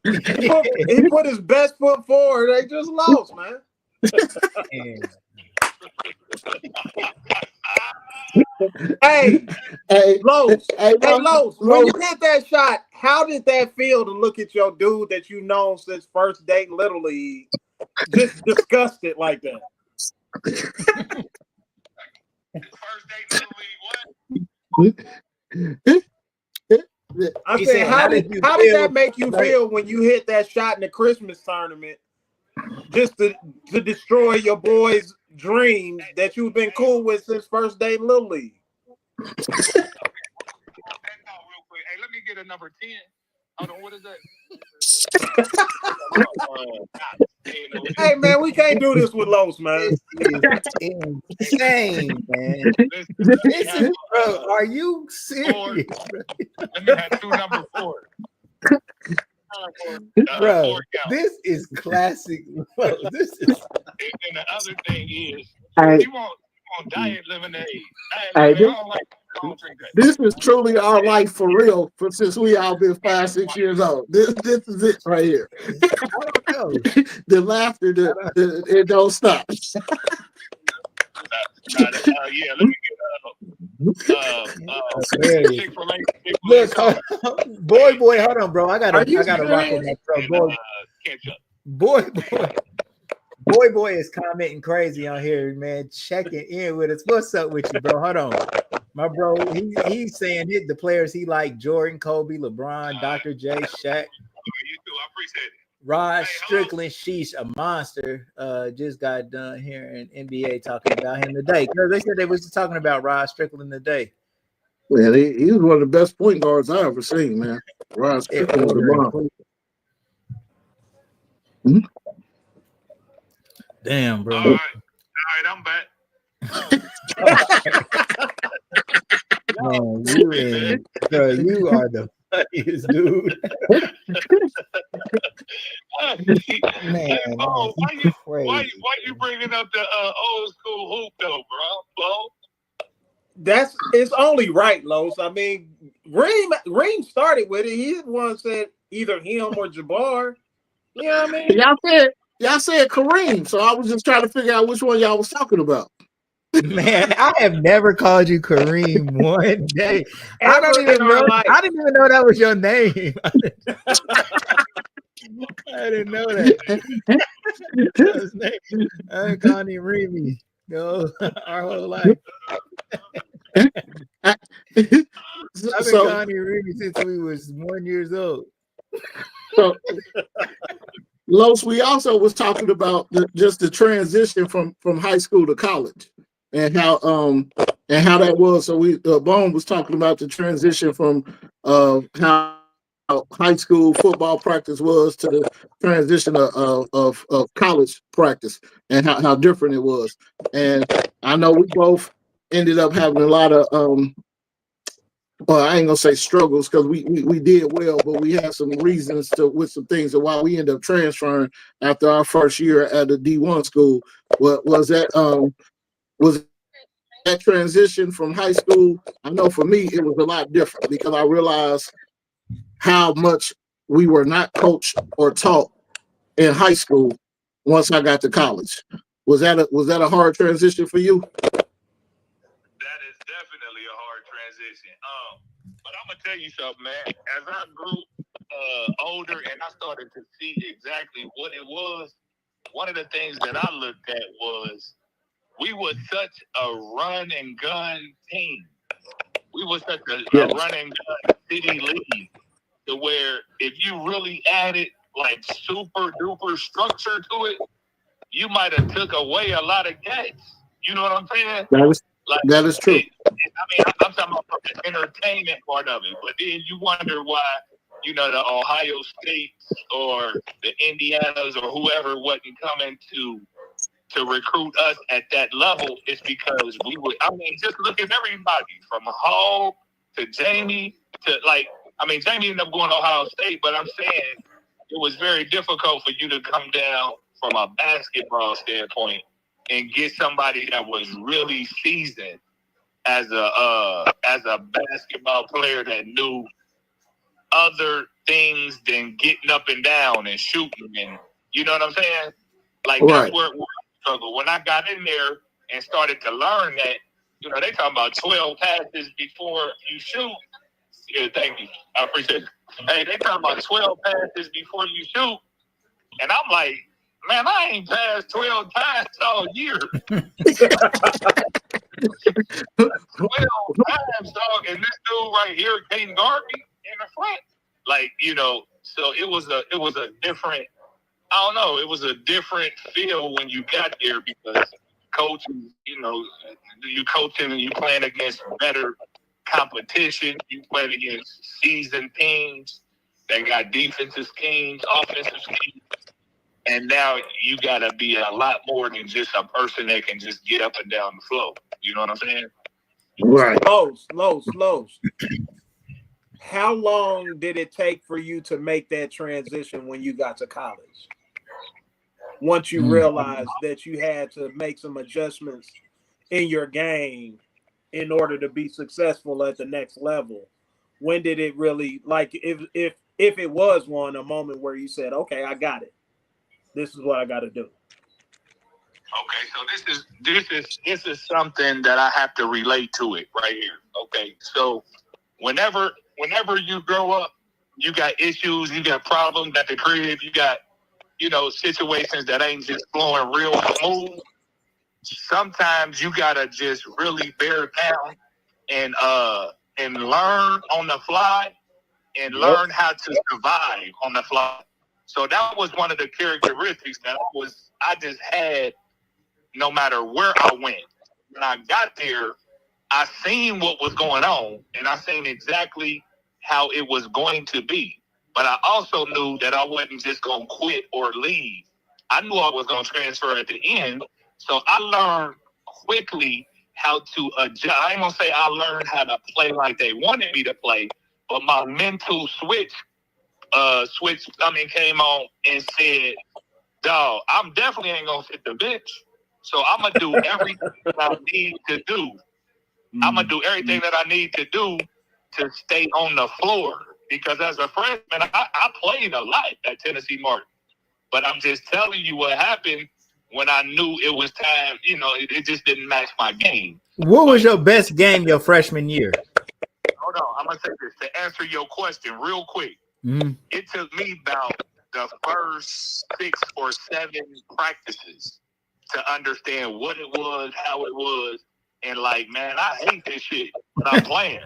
He put his best foot forward. They just lost, man. Hey, Los. Hey, Los. When you hit that shot, how did that feel to look at your dude that you known since first date in Little League, just disgusted like that? First date Little League, what? I said, how did that make you feel when you hit that shot in the Christmas tournament, just to destroy your boy's dreams that you've been cool with since first day in Little League? Hey, let me get a number 10. Hold on, what is that? Hey, man, we can't do this with Los, man. This is insane, man. This is, bro, are you serious? Let me have 2 number 4. Bro, this is classic. This is. And the other thing is, you want diet lemonade. This is truly our life for real. Since we all been 5-6 years old, this is it right here. The laughter, it don't stop. Yeah, let me get Look, boy, hold on, bro. I gotta rock with my bro. Boy is commenting crazy on here, man. Checking in with us. What's up with you, bro? Hold on. My bro, he's saying the players he like: Jordan, Kobe, LeBron, Dr. J, Shaq. You too. I appreciate it. Rod Strickland, sheesh, a monster. Just got done here in NBA talking about him today. They said they was talking about Rod Strickland today. Man, he was one of the best point guards I ever seen, man. Rod Strickland was the bomb. Mm-hmm. Damn, bro. All right, I'm back. Man, you are the funniest dude. Man, why you bringing up the old school hoop though, bro? It's only right, Los. I mean, Reem started with it. He's the one said either him or Jabbar. You know what I mean? Y'all said Kareem, so I was just trying to figure out which one y'all was talking about. Man, I have never called you Kareem one day. I didn't even know that was your name. I didn't know that. I called him Remy. No, our whole life. I've been calling him Remy since we was 1 year old. So, Los, we also was talking about just the transition from high school to college, and how that was. So Bone was talking about the transition from how high school football practice was to the transition of college practice, and how different it was. And I know we both ended up having a lot of well, I ain't gonna say struggles, because we did well, but we had some reasons with some things of why we ended up transferring after our first year at the D1 school. Was that transition from high school? I know for me it was a lot different, because I realized how much we were not coached or taught in high school once I got to college. Was that a hard transition for you? That is definitely a hard transition. But I'm gonna tell you something, man. As I grew older and I started to see exactly what it was, one of the things that I looked at was we were such a run and gun team. We were such a run and gun city league, to where if you really added like super duper structure to it, you might have took away a lot of games. You know what I'm saying? That is true. I'm talking about the entertainment part of it, but then you wonder why, the Ohio States or the Indianas or whoever wasn't coming to to recruit us at that level is because we would. I mean, just look at everybody from Hall to Jamie to Jamie ended up going to Ohio State, but I'm saying it was very difficult for you to come down from a basketball standpoint and get somebody that was really seasoned as a basketball player that knew other things than getting up and down and shooting, and you know what I'm saying? Like that's where I struggled. When I got in there and started to learn that, they talking about 12 passes before you shoot. Yeah, thank you. I appreciate it. Hey, they talking about 12 passes before you shoot. And I'm like, man, I ain't passed 12 times all year. 12 times, dog. And this dude right here can't guard me in the front. Like, so it was a different, I don't know, it was a different feel when you got there because coaches, you coaching and you playing against better competition. You playing against seasoned teams that got defensive schemes, offensive schemes. And now you got to be a lot more than just a person that can just get up and down the floor. You know what I'm saying? Right. Lowe's. How long did it take for you to make that transition when you got to college? Once you realized that you had to make some adjustments in your game in order to be successful at the next level, when did it really, like, if it was a moment where you said, okay, I got it. This is what I got to do. Okay, so this is something that I have to relate to it right here. Okay, so whenever you grow up, you got issues, you got problems at the crib, you got situations that ain't just flowing real smooth. Sometimes you gotta just really bear down and learn on the fly and learn how to survive on the fly. So that was one of the characteristics that I just had no matter where I went. When I got there, I seen what was going on and I seen exactly how it was going to be. But I also knew that I wasn't just going to quit or leave. I knew I was going to transfer at the end. So I learned quickly how to adjust. I ain't going to say I learned how to play like they wanted me to play, but my mental came on and said, dog, I'm definitely ain't going to sit the bench. So I'm going to do everything that I need to do. I'm going to do everything that I need to do to stay on the floor. Because as a freshman, I played a lot at Tennessee Martin. But I'm just telling you what happened when I knew it was time. It just didn't match my game. What was your best game your freshman year? Hold on. I'm going to say this to answer your question real quick. It took me about the first 6 or 7 practices to understand what it was, how it was. And like, man, I hate this shit, but I'm playing.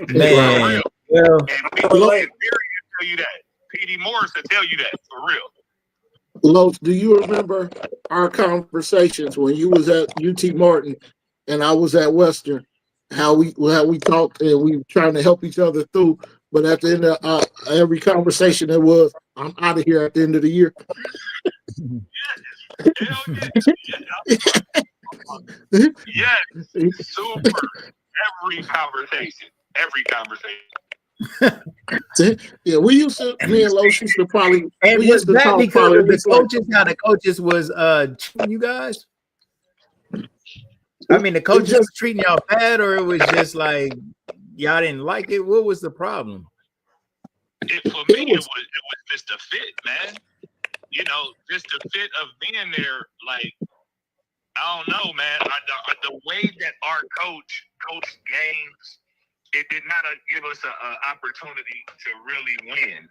Man, well, and people will tell you that. P.D. Morris will tell you that for real. Los, do you remember our conversations when you was at UT Martin and I was at Western? How we talked and we were trying to help each other through, but at the end of every conversation, it was, I'm out of here at the end of the year. Yes, super. Every conversation. Yeah, we used to. Me and Los used to probably. And we used to talk because probably of the coaches, how the coaches was treating you guys? I mean, the coaches was treating y'all bad, or it was just like y'all didn't like it. What was the problem? For me, it was just a fit, man. Just the fit of being there. Like, I don't know, man. The way that our coach coached games, it did not give us an opportunity to really win.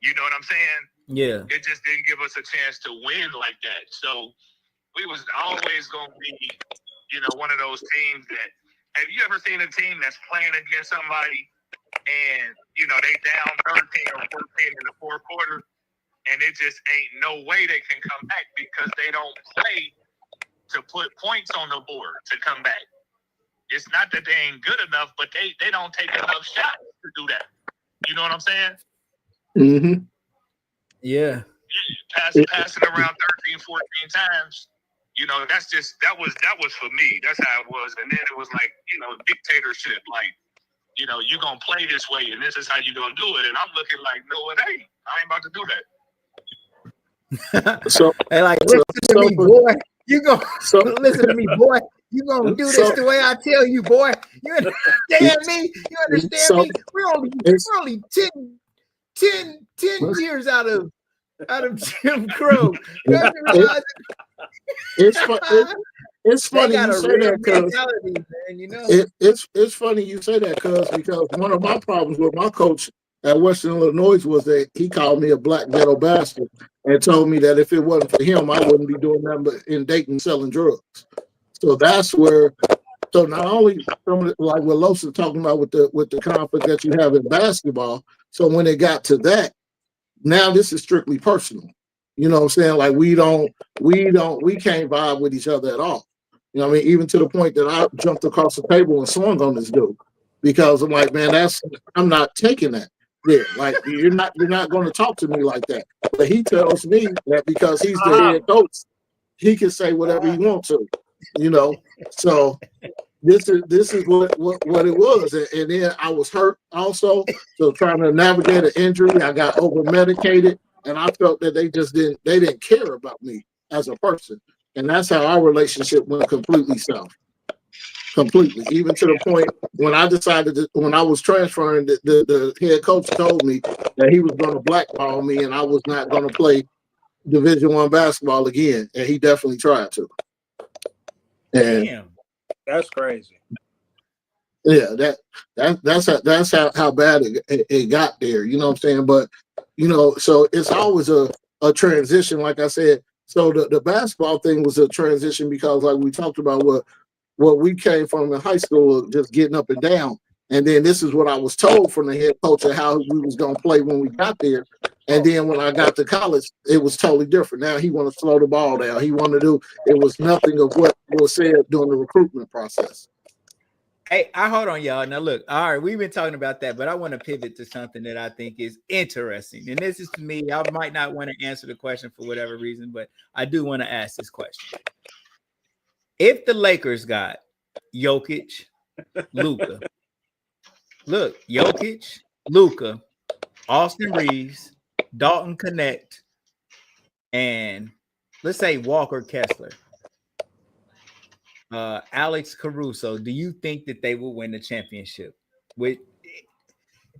You know what I'm saying? Yeah. It just didn't give us a chance to win like that. So we was always going to be, one of those teams that, have you ever seen a team that's playing against somebody and, they down 13 or 14 in the fourth quarter and it just ain't no way they can come back because they don't play to put points on the board to come back. It's not that they ain't good enough, but they don't take enough shots to do that. You know what I'm saying? Mm-hmm. Yeah. passing around 13, 14 times. You know, that was for me. That's how it was. And then it was like, you know, dictatorship. Like, you know, you're gonna play this way, and this is how you're gonna do it. And I'm looking like, no, it ain't. I ain't about to do that. So, hey, like, listen to me, boy. You gonna listen to me, boy. You gonna do this the way I tell you, boy. You understand me? You understand me? We're only 10 years out of Jim Crow. It's funny you say that because man, you know. It's funny you say that because one of my problems with my coach at Western Illinois was that he called me a black ghetto bastard and told me that if it wasn't for him, I wouldn't be doing nothing but in Dayton selling drugs. So that's where. So not only like what Los is talking about with the conflict that you have in basketball. So when it got to that, now this is strictly personal. You know what I'm saying? Like we can't vibe with each other at all. You know what I mean? Even to the point that I jumped across the table and swung on this dude because I'm like, man, I'm not taking that there. Like you're not going to talk to me like that. But he tells me that because he's the head coach, he can say whatever he wants to. You know, so this is what it was, and then I was hurt also. So trying to navigate an injury, I got over medicated, and I felt that they didn't care about me as a person, and that's how our relationship went completely south. Completely, even to the point when I decided when I was transferring, the head coach told me that he was going to blackball me, and I was not going to play Division I basketball again, and he definitely tried to. And damn, that's crazy. Yeah, that's how bad it got there. You know what I'm saying? But you know, so it's always a transition. Like I said, so the basketball thing was a transition because, like we talked about, what we came from in high school, just getting up and down, and then this is what I was told from the head coach of how we was gonna play when we got there. And then when I got to college, it was totally different. Now he wanted to slow the ball down. He wanted to do. It was nothing of what was said during the recruitment process. Hey, I hold on, y'all. Now look, all right, we've been talking about that, but I want to pivot to something that I think is interesting. And this is to me, I might not want to answer the question for whatever reason, but I do want to ask this question. If the Lakers got Jokic, Luka, look, Jokic, Luka, Austin Reeves, Dalton Connect, and let's say Walker Kessler, Alex Caruso, do you think that they will win the championship? Could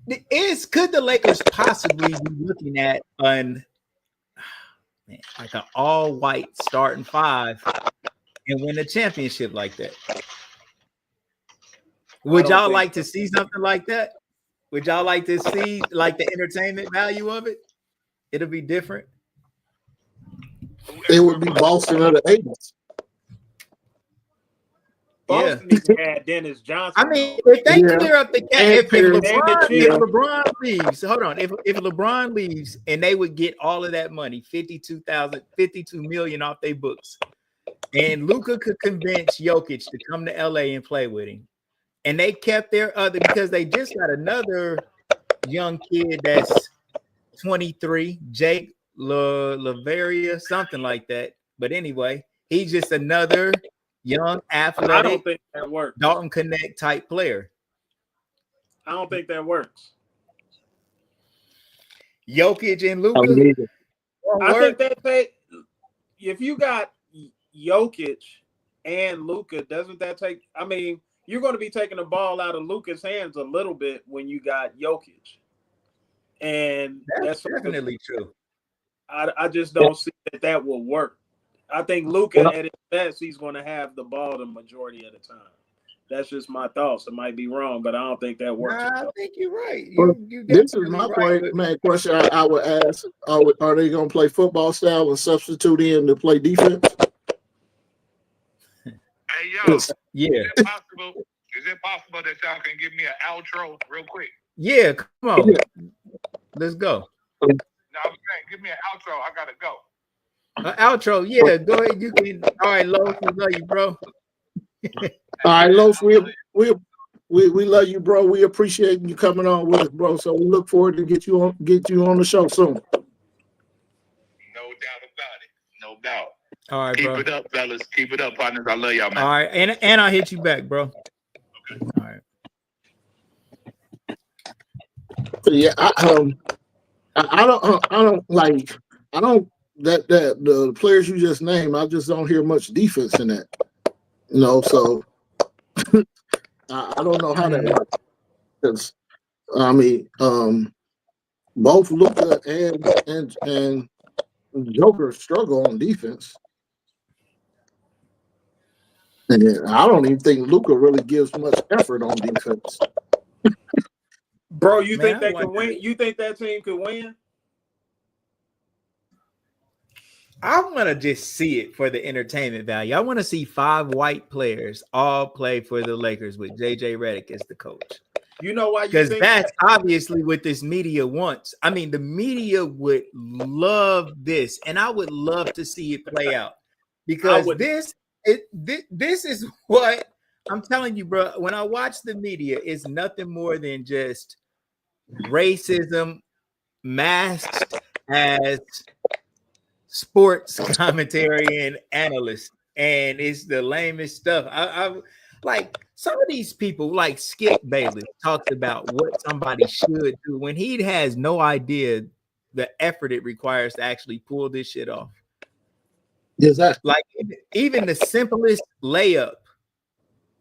the Lakers possibly be looking at like an all-white starting five and win a championship like that? Would y'all like to see something like that? Would y'all like to see like the entertainment value of it? It'll be different. It would be Boston of the 80s. Boston even had Dennis Johnson. I mean, if they clear up the gap, if LeBron leaves, hold on. If LeBron leaves and they would get all of that money, 52 million off their books, and Luka could convince Jokic to come to LA and play with him, and they kept their other because they just got another young kid that's 23, Jake Lavaria, something like that. But anyway, he's just another young, athletic, I don't think that works. Dalton Connect type player. I don't think that works. Jokic and Luka. I think that if you got Jokic and Luka, doesn't that take? I mean, you're going to be taking the ball out of Luka's hands a little bit when you got Jokic, and that's definitely true. I just don't see that will work. I think Luka at his best, he's going to have the ball the majority of the time. That's just my thoughts. It might be wrong, but I don't think that works. I think you're right. This is my main question I would ask. Are they going to play football style and substitute in to play defense? Hey, yo. Yeah. Is it possible that y'all can give me an outro real quick? Yeah, come on. Let's go. No, I'm saying, give me an outro. I got to go. Outro, yeah, go ahead. You can. All right, Los, we love you, bro. All right, Los, we love you, bro. We appreciate you coming on with us, bro. So we look forward to get you on the show soon. All right, Keep bro. it up, fellas. Keep it up, partners. I love y'all, man. All right, and I'll hit you back, bro. All right. Yeah, I don't like I don't that the players you just named. I just don't hear much defense in that. So I don't know how that works. 'Cause, I mean, both Luka and Joker struggle on defense, and I don't even think Luka really gives much effort on defense. Bro, you Man, think they can win? You think that team could win? I want to just see it for the entertainment value. I want to see 5 white players all play for the Lakers with JJ Redick as the coach. You know why? Because that's obviously what this media wants. I mean, the media would love this, and I would love to see it play out. Because this is what I'm telling you, bro. When I watch the media, it's nothing more than just racism masked as sports commentary and analyst, and it's the lamest stuff. I like some of these people, like Skip Bayless, talks about what somebody should do when he has no idea the effort it requires to actually pull this shit off. Exactly. Like even the simplest layup,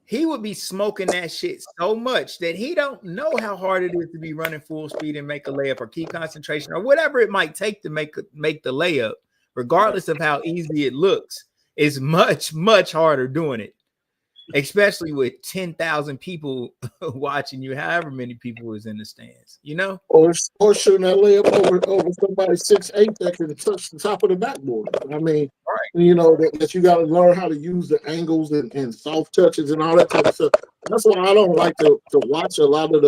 he would be smoking that shit so much that he don't know how hard it is to be running full speed and make a layup or keep concentration or whatever it might take to make the layup. Regardless of how easy it looks, it's much, much harder doing it, especially with 10,000 people watching you, however many people is in the stands, Or shooting that layup over somebody 6'8" that can touch the top of the backboard. I mean, that you got to learn how to use the angles and soft touches and all that type of stuff. That's why I don't like to watch a lot of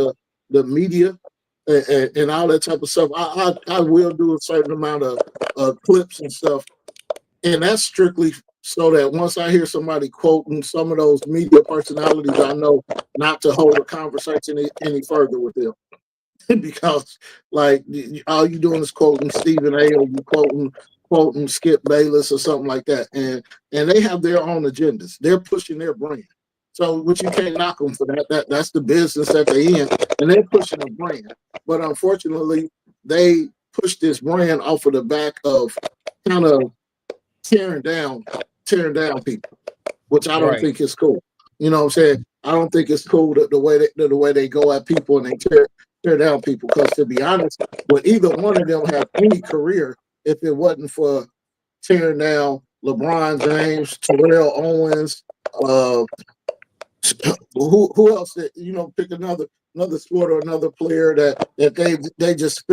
the media and all that type of stuff. I will do a certain amount of clips and stuff, and that's strictly so that once I hear somebody quoting some of those media personalities, I know not to hold a conversation any further with them. Because like all you doing is quoting Stephen A. or you quoting Skip Bayless or something like that, and they have their own agendas. They're pushing their brand. So, which you can't knock them for that. That's the business that they're in, and they're pushing a brand. But unfortunately, they push this brand off of the back of kind of tearing down people, which I don't think is cool. You know what I'm saying? I don't think it's cool the way they go at people and they tear down people. Because to be honest, would either one of them have any career if it wasn't for tearing down LeBron James, Terrell Owens, who else that pick another sport or another player that they just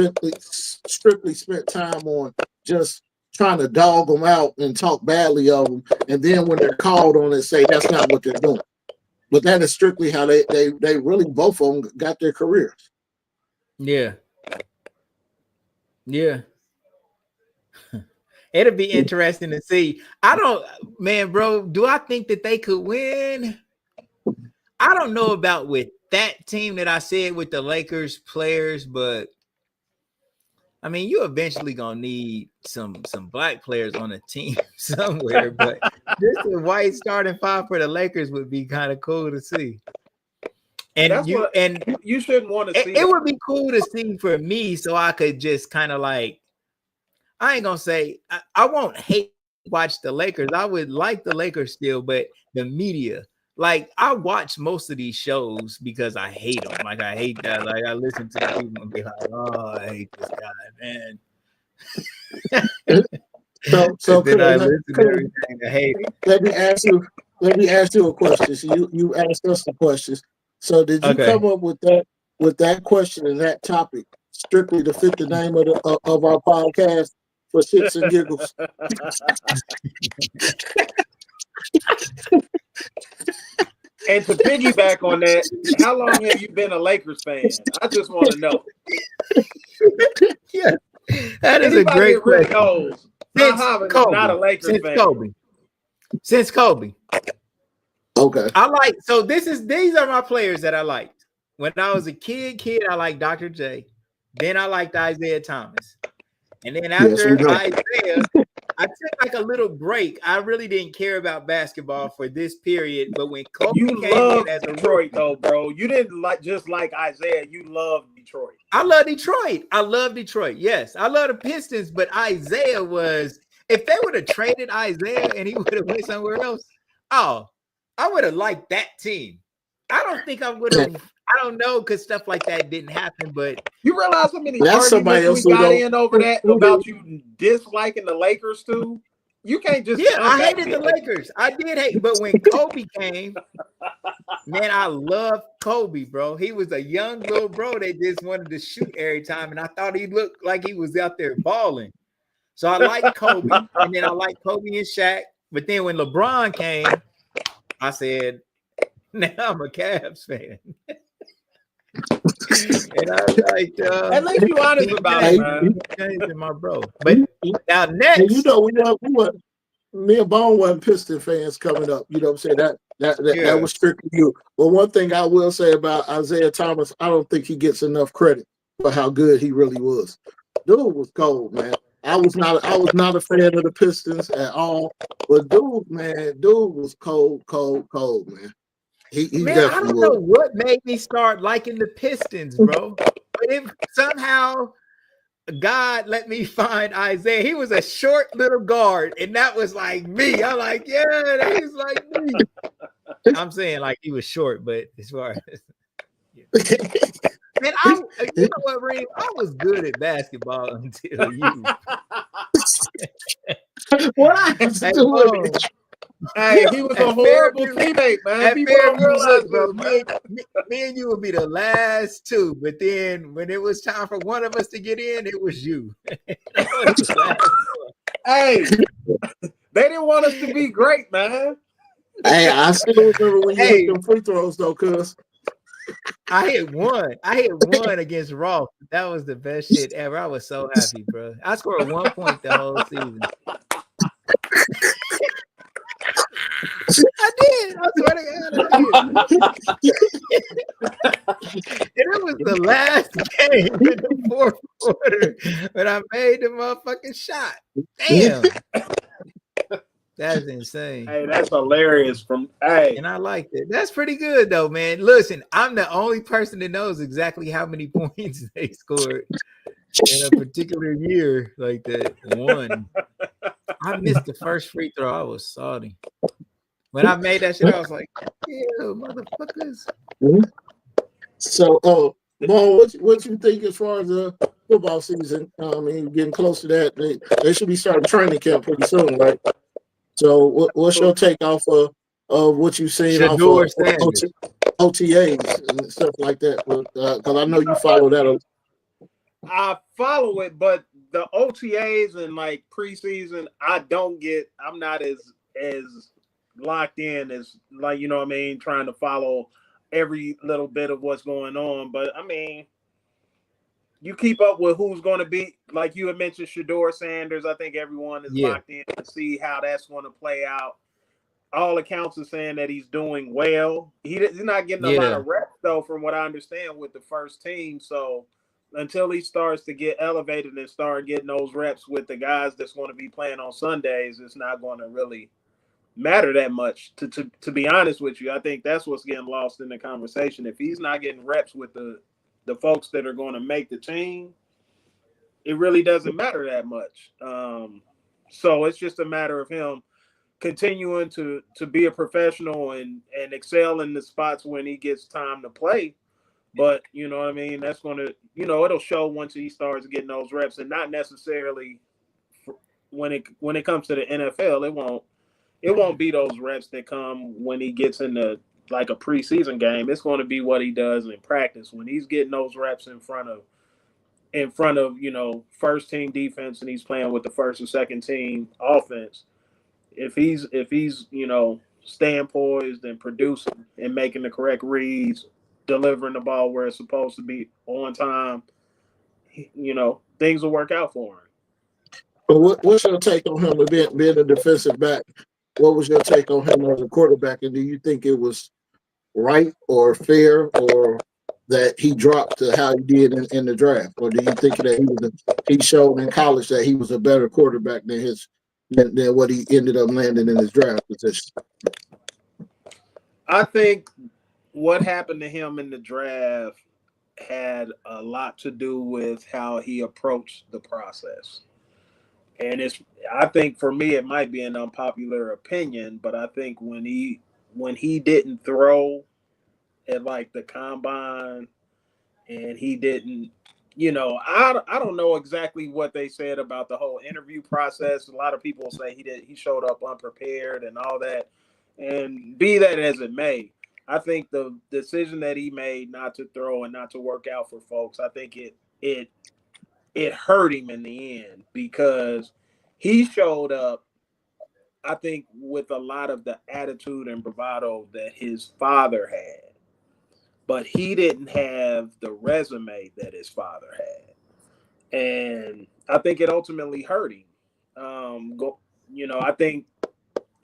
strictly spent time on just trying to dog them out and talk badly of them, and then when they're called on it, say that's not what they're doing. But that is strictly how they really both of them got their careers. Yeah. It'll be interesting to see. Bro, do I think that they could win? I don't know about with that team that I said with the Lakers players, but I mean, you eventually gonna need some black players on a team somewhere. But just a white starting 5 for the Lakers would be kind of cool to see. And you shouldn't want to see. It would be cool to see for me, so I could just kind of like. I ain't gonna say I won't watch the Lakers. I would like the Lakers still, but the media. Like I watch most of these shows because I hate them. Like I hate that. Like I listen to the people and be like, "Oh, I hate this guy, man." So then I listen to everything I hate. Let me ask you a question. So you asked us the questions. So did you come up with that question and that topic strictly to fit the name of our podcast for shits and giggles? And to piggyback on that, how long have you been a Lakers fan? I just want to know. Yeah, that is a great question. Knows, not a Lakers fan. Since Kobe. Okay. These are my players that I liked. When I was a kid, I liked Dr. J. Then I liked Isaiah Thomas. And then after Isaiah, I took like a little break. I really didn't care about basketball for this period, but when Kobe You came love in as a Detroit, rookie, though, bro. You didn't just like Isaiah. You love Detroit. I love Detroit. I love Detroit. Yes, I love the Pistons, but Isaiah was. If they would have traded Isaiah and he would have went somewhere else, oh, I would have liked that team. I don't think I would have. I don't know because stuff like that didn't happen, but you realize how many That's somebody arguments else we who got don't. in over that about you disliking the Lakers too? You can't just yeah, come I back hated the to Lakers. I did hate, but when Kobe came, man, I loved Kobe, bro. He was a young little bro that just wanted to shoot every time, and I thought he looked like he was out there balling. So I like Kobe, and then I like Kobe and Shaq. But then when LeBron came, I said, now I'm a Cavs fan. And I like At least you honest about it, man. changing my bro. But now And next, you know, me and Bone wasn't Piston fans coming up. You know what I'm saying? That was strictly you. But one thing I will say about Isaiah Thomas, I don't think he gets enough credit for how good he really was. Dude was cold, man. I was not a fan of the Pistons at all. But dude was cold, man. He man, I definitely don't know was. what made me start liking the Pistons, bro. But if somehow God let me find Isaiah, he was a short little guard, and that was like me. I'm like, yeah, he's like me. I'm saying like he was short, but as far as man, you know what, Reem? I was good at basketball until you. What I have to Hey, do with Bone, it? Hey, he was a horrible teammate, man. at People don't Fairview, realize look, bro, this, man. me and you would be the last two, but then when it was time for one of us to get in, it was you. I was the last one. Hey, they didn't want us to be great, man. Hey, I still remember when you hit Hey, them free throws though, cuz. I hit one against Ross. That was the best shit ever. I was so happy, bro. I scored 1 point the whole season. I did. I swear to God, I did. And it was the last game in the fourth quarter when I made the motherfucking shot. Damn. That's insane. Hey, that's hilarious. And I liked it. That's pretty good though, man. Listen, I'm the only person that knows exactly how many points they scored in a particular year like that. One. I missed the first free throw. I was salty. When I made that shit, I was like, yeah, motherfuckers. So, Bo, what you think as far as the football season? I mean, getting close to that. They should be starting training camp pretty soon, right? So, what's your take off of what you've seen off Shador of Sanders. OTAs and stuff like that? Because I know you follow that. I follow it, but the OTAs and like preseason, I'm not as locked in as, like, you know what I mean, trying to follow every little bit of what's going on. But I mean, you keep up with who's going to be, like you had mentioned, Shador Sanders. I think everyone is locked in to see how that's going to play out. All accounts are saying that he's doing well. He's not getting a lot of reps, though, from what I understand, with the first team. So until he starts to get elevated and start getting those reps with the guys that's going to be playing on Sundays, it's not going to really matter that much. To be honest with you, I think that's what's getting lost in the conversation. If he's not getting reps with the folks that are going to make the team, it really doesn't matter that much. So it's just a matter of him continuing to be a professional and excel in the spots when he gets time to play. But you know what I mean, that's going to, it'll show once he starts getting those reps, and not necessarily when it comes to the NFL. It won't be those reps that come when he gets into like a preseason game. It's going to be what he does in practice when he's getting those reps in front of first team defense, and he's playing with the first and second team offense. If he's staying poised and producing and making the correct reads, delivering the ball where it's supposed to be on time, things will work out for him. But what's your take on him being a defensive back? What was your take on him as a quarterback? And do you think it was right or fair, or that he dropped to how he did in the draft? Or do you think that he showed in college that he was a better quarterback than his than what he ended up landing in his draft position. I think what happened to him in the draft had a lot to do with how he approached the process. And I think for me it might be an unpopular opinion, but I think when he didn't throw at like the combine and he didn't, I don't know exactly what they said about the whole interview process. A lot of people say he showed up unprepared and all that. And be that as it may, I think the decision that he made not to throw and not to work out for folks, I think it hurt him in the end because he showed up, I think, with a lot of the attitude and bravado that his father had, but he didn't have the resume that his father had, and I think it ultimately hurt him.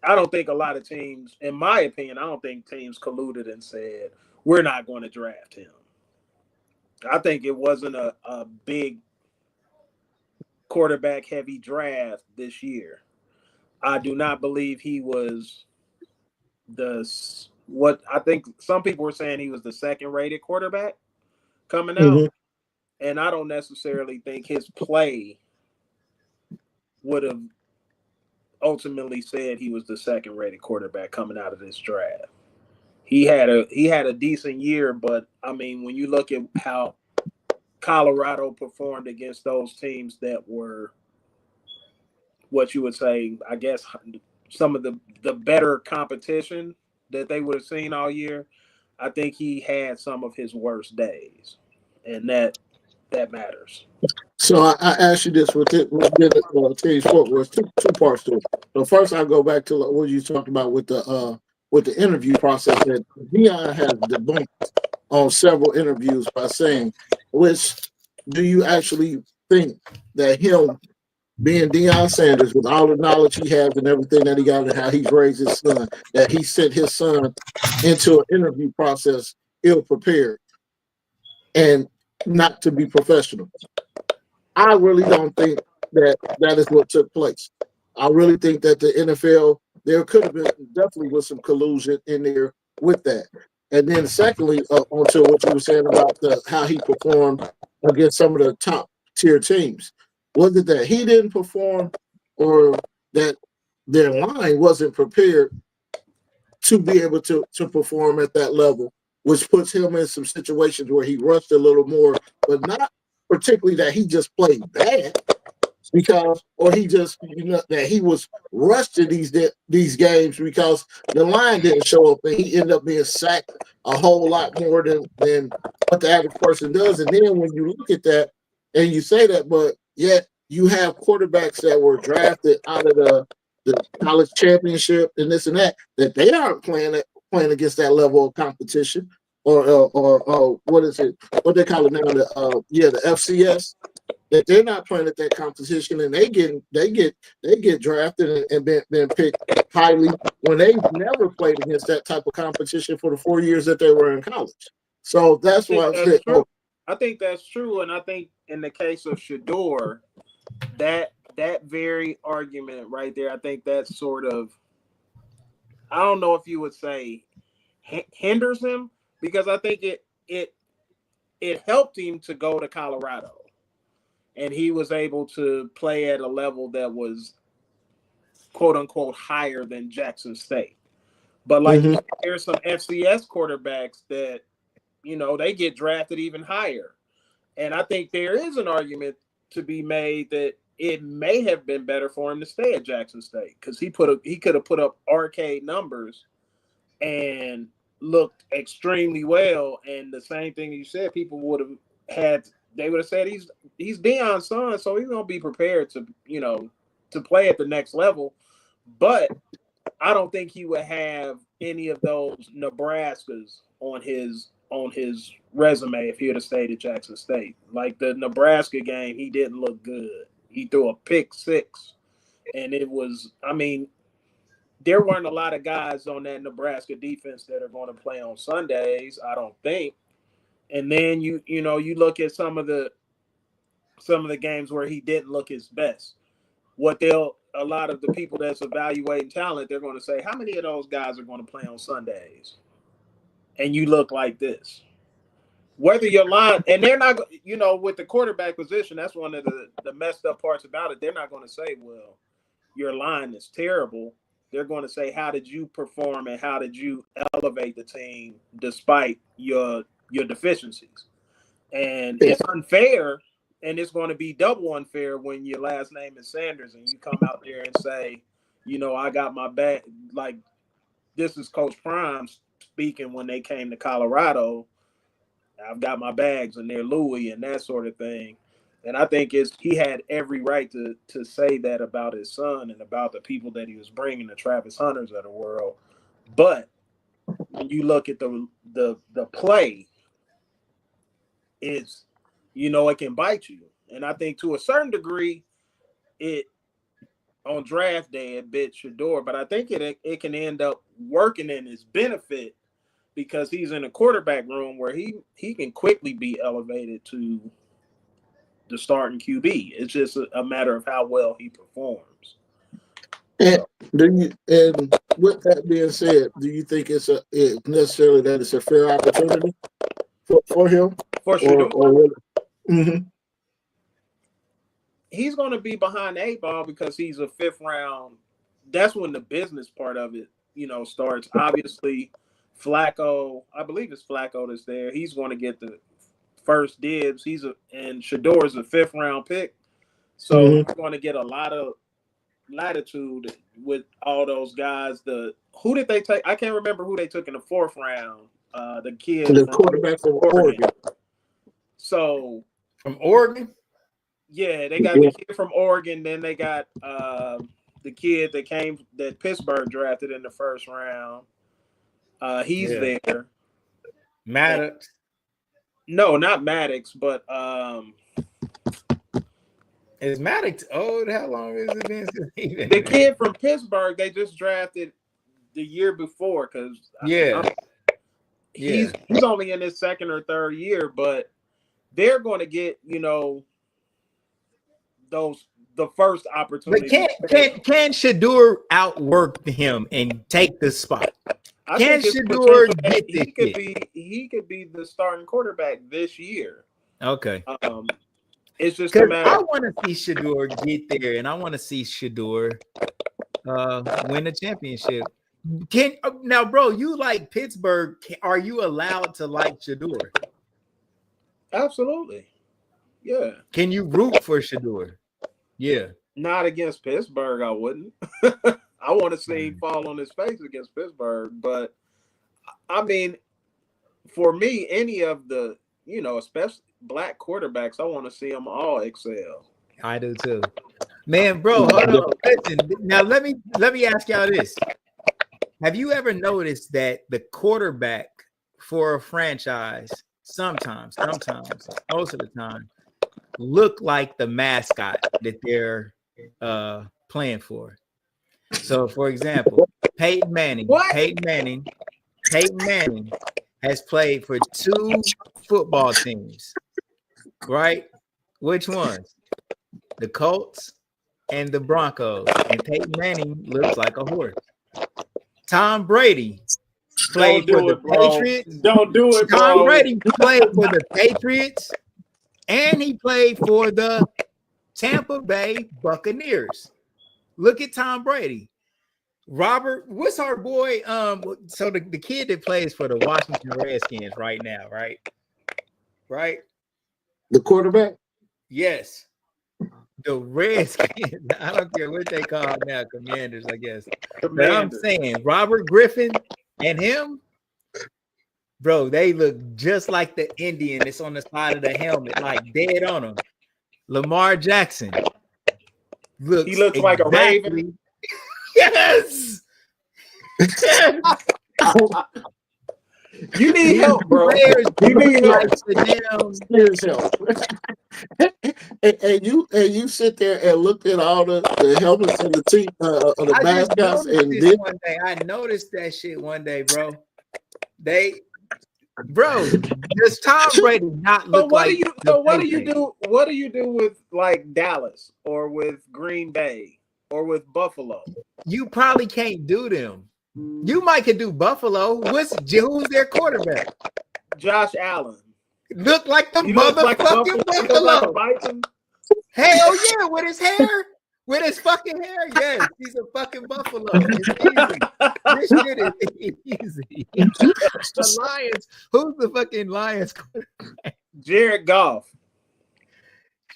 I don't think a lot of teams, in my opinion, I don't think teams colluded and said we're not going to draft him. I think it wasn't a big quarterback heavy draft this year. I do not believe he was what I think some people were saying he was the second rated quarterback coming out. Mm-hmm. And I don't necessarily think his play would have ultimately said he was the second rated quarterback coming out of this draft. He had a decent year, but I mean, when you look at how Colorado performed against those teams that were what you would say, I guess, some of the better competition that they would have seen all year, I think he had some of his worst days, and that matters. So I asked you this within Teddy Sport was two parts to it. So first I go back to what you talked about with the interview process that Dion has debunked on several interviews by saying, which do you actually think that him being Deion Sanders with all the knowledge he has and everything that he got and how he's raised his son, that he sent his son into an interview process ill prepared and not to be professional? I really don't think that is what took place. I really think that the NFL, there could have been definitely was some collusion in there with that. And then secondly, onto what you were saying about how he performed against some of the top tier teams. Was it that he didn't perform or that their line wasn't prepared to be able to perform at that level, which puts him in some situations where he rushed a little more, but not particularly that he just played bad because or he just that he was rushed in these games because the line didn't show up and he ended up being sacked a whole lot more than what the average person does. And then when you look at that and you say that, but yet you have quarterbacks that were drafted out of the college championship and this and that they aren't playing against that level of competition or what is it? What they call it now? The FCS. That they're not playing at that competition and they get drafted and been picked highly when they've never played against that type of competition for the 4 years that they were in college. So that's why I said, I think that's true, and I think in the case of Shador, that very argument right there, I think that's sort of, I don't know if you would say hinders him because I think it helped him to go to Colorado. And he was able to play at a level that was quote unquote higher than Jackson State. But like there's some FCS quarterbacks that, they get drafted even higher. And I think there is an argument to be made that it may have been better for him to stay at Jackson State because he could have put up arcade numbers and looked extremely well. And the same thing you said, people would have had. They would have said he's Deion's son, so he's gonna be prepared to play at the next level. But I don't think he would have any of those Nebraskas on his resume if he would have stayed at Jackson State. Like the Nebraska game, he didn't look good. He threw a pick six, and it was. I mean, there weren't a lot of guys on that Nebraska defense that are going to play on Sundays. I don't think. And then you look at some of the games where he didn't look his best. a lot of the people that's evaluating talent, they're going to say, how many of those guys are going to play on Sundays? And you look like this. Whether your line, and they're not, with the quarterback position, that's one of the messed up parts about it. They're not going to say, well, your line is terrible. They're going to say, how did you perform and how did you elevate the team despite your deficiencies? And it's unfair, and it's going to be double unfair when your last name is Sanders and you come out there and say, I got my bag. Like, this is Coach Prime speaking when they came to Colorado. I've got my bags and they're Louis and that sort of thing. And I think he had every right to say that about his son and about the people that he was bringing, the Travis Hunters of the world. But when you look at the play, it's, it can bite you. And I think to a certain degree, it on draft day it bit Shador, but I think it can end up working in his benefit because he's in a quarterback room where he can quickly be elevated to the starting QB. It's just a matter of how well he performs. And with that being said, do you think it's necessarily that it's a fair opportunity for him? For Shador? Mm-hmm. He's going to be behind the 8 ball because he's a 5th round. That's when the business part of it, starts. Obviously, Flacco, I believe it's Flacco that's there. He's going to get the first dibs. And Shador is a 5th round pick. So he's going to get a lot of latitude with all those guys. Who did they take? I can't remember who they took in the 4th round. The kid, the quarterback from Oregon. So from Oregon, yeah, they got the kid from Oregon. Then they got the kid that Pittsburgh drafted in the 1st round. He's there. Maddox. No, not Maddox, but is Maddox old? How long has it been since he been the kid from Pittsburgh? They just drafted the year before because he's only in his 2nd or 3rd year, but they're going to get the first opportunity. But can Shador outwork him and take the spot? Can Shador get this? He could be the starting quarterback this year. Okay. It's just a matter. I want to see Shador get there, and I want to see Shador win the championship. Now, bro, you like Pittsburgh? Are you allowed to like Shador? Absolutely. Yeah. Can you root for Shador? Yeah. Not against Pittsburgh, I wouldn't. I want to see him fall on his face against Pittsburgh. But, I mean, for me, any of the, especially black quarterbacks, I want to see them all excel. I do too. Man, bro, hold on. Listen, now let me ask y'all this. Have you ever noticed that the quarterback for a franchise sometimes, most of the time, look like the mascot that they're playing for? So, for example, Peyton Manning has played for 2 football teams, right? Which ones? The Colts and the Broncos. And Peyton Manning looks like a horse. Tom Brady played for the Patriots. Don't do it, bro. Tom Brady played for the Patriots, and he played for the Tampa Bay Buccaneers. Look at Tom Brady. Robert, what's our boy? So the kid that plays for the Washington Redskins right now, right? Right? The quarterback? Yes. The Redskins. I don't care what they call it now, Commanders, I guess. But I'm saying Robert Griffin and him, bro, they look just like the Indian that's on the side of the helmet, like dead on him. Lamar Jackson. He looks like a raven. Yes. You need help, bro. You need help. And you sit there and look at all the helmets and the team of the mascots, and then one day I noticed that shit one day, bro. Bro, does Tom Brady not look like What do you do with like Dallas or with Green Bay or with Buffalo? You probably can't do them. You might could do Buffalo. Who's their quarterback? Josh Allen. Look like the You look like motherfucking You look like a Buffalo. bison. Hell yeah, with his hair. With his fucking hair, yes, he's a fucking buffalo. It's easy. This shit is easy. The Lions. Who's the fucking Lions? Jared Goff.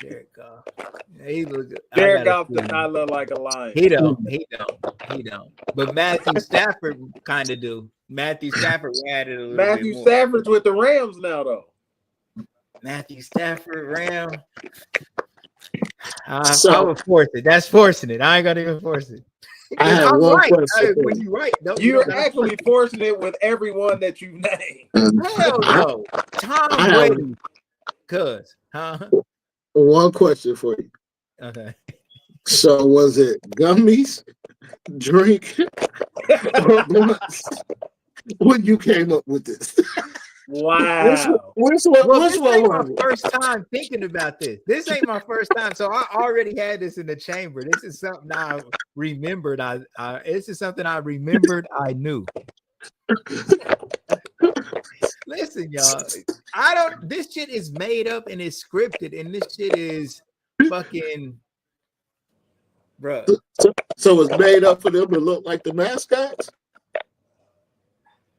Jared Goff. He look. Jared Goff does not look like a Lion. He don't. But Matthew Stafford kind of do. Matthew Stafford had it a little bit more. Matthew Stafford's with the Rams now, though. Matthew Stafford, Ram. I would force it. That's forcing it. I ain't gonna even force it. I'm right. When you right, you're actually forcing it with everyone that you named. Hell no, Tom Brady. Cuz, One question for you. Okay. So was it gummies, drink, or blunts when you came up with this? Wow. Which one was my first time thinking about this. This ain't my first time. So I already had this in the chamber. This is something I remembered. This is something I remembered I knew. Listen, y'all. This shit is made up and it's scripted, and this shit is fucking bruh. So it's made up for them to look like the mascots?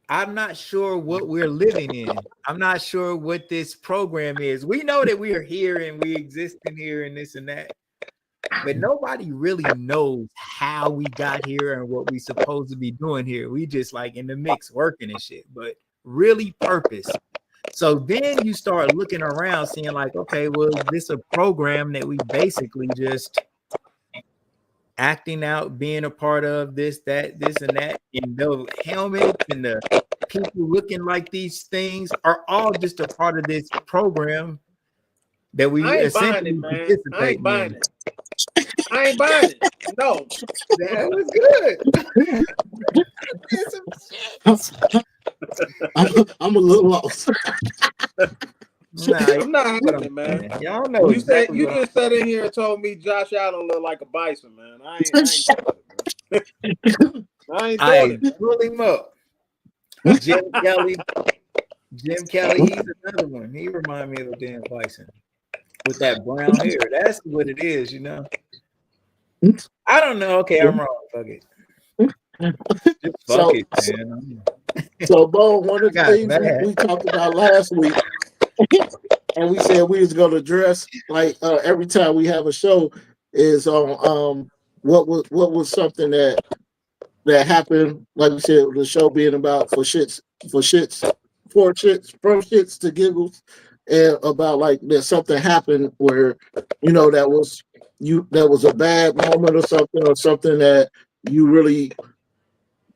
I'm not sure what we're living in. I'm not sure what this program is. We know that we are here and we exist in here and this and that, but nobody really knows how we got here and what we supposed to be doing here. We just like in the mix working and shit, but really purpose. So then you start looking around seeing like, okay, well, this is a program that we basically just acting out, being a part of this and that, and the helmets and the people looking like these things are all just a part of this program that we essentially participate in. I ain't buying it. No. That was good. I'm a little lost. I'm not having it, man. Y'all know you just sat in here and told me Josh Allen looked like a bison, man. I ain't doing it. Pull him up. Jim Kelly, he's another one. He reminds me of a damn bison with that brown hair. That's what it is, you know. I don't know. Okay, I'm wrong. Fuck it. Just fuck it, man. So, Bo, one of the things we talked about last week, and we said we was going to address like every time we have a show is on what was something that happened, like we said, the show being about from shits to giggles, and about like that something happened where that was a bad moment or something that you really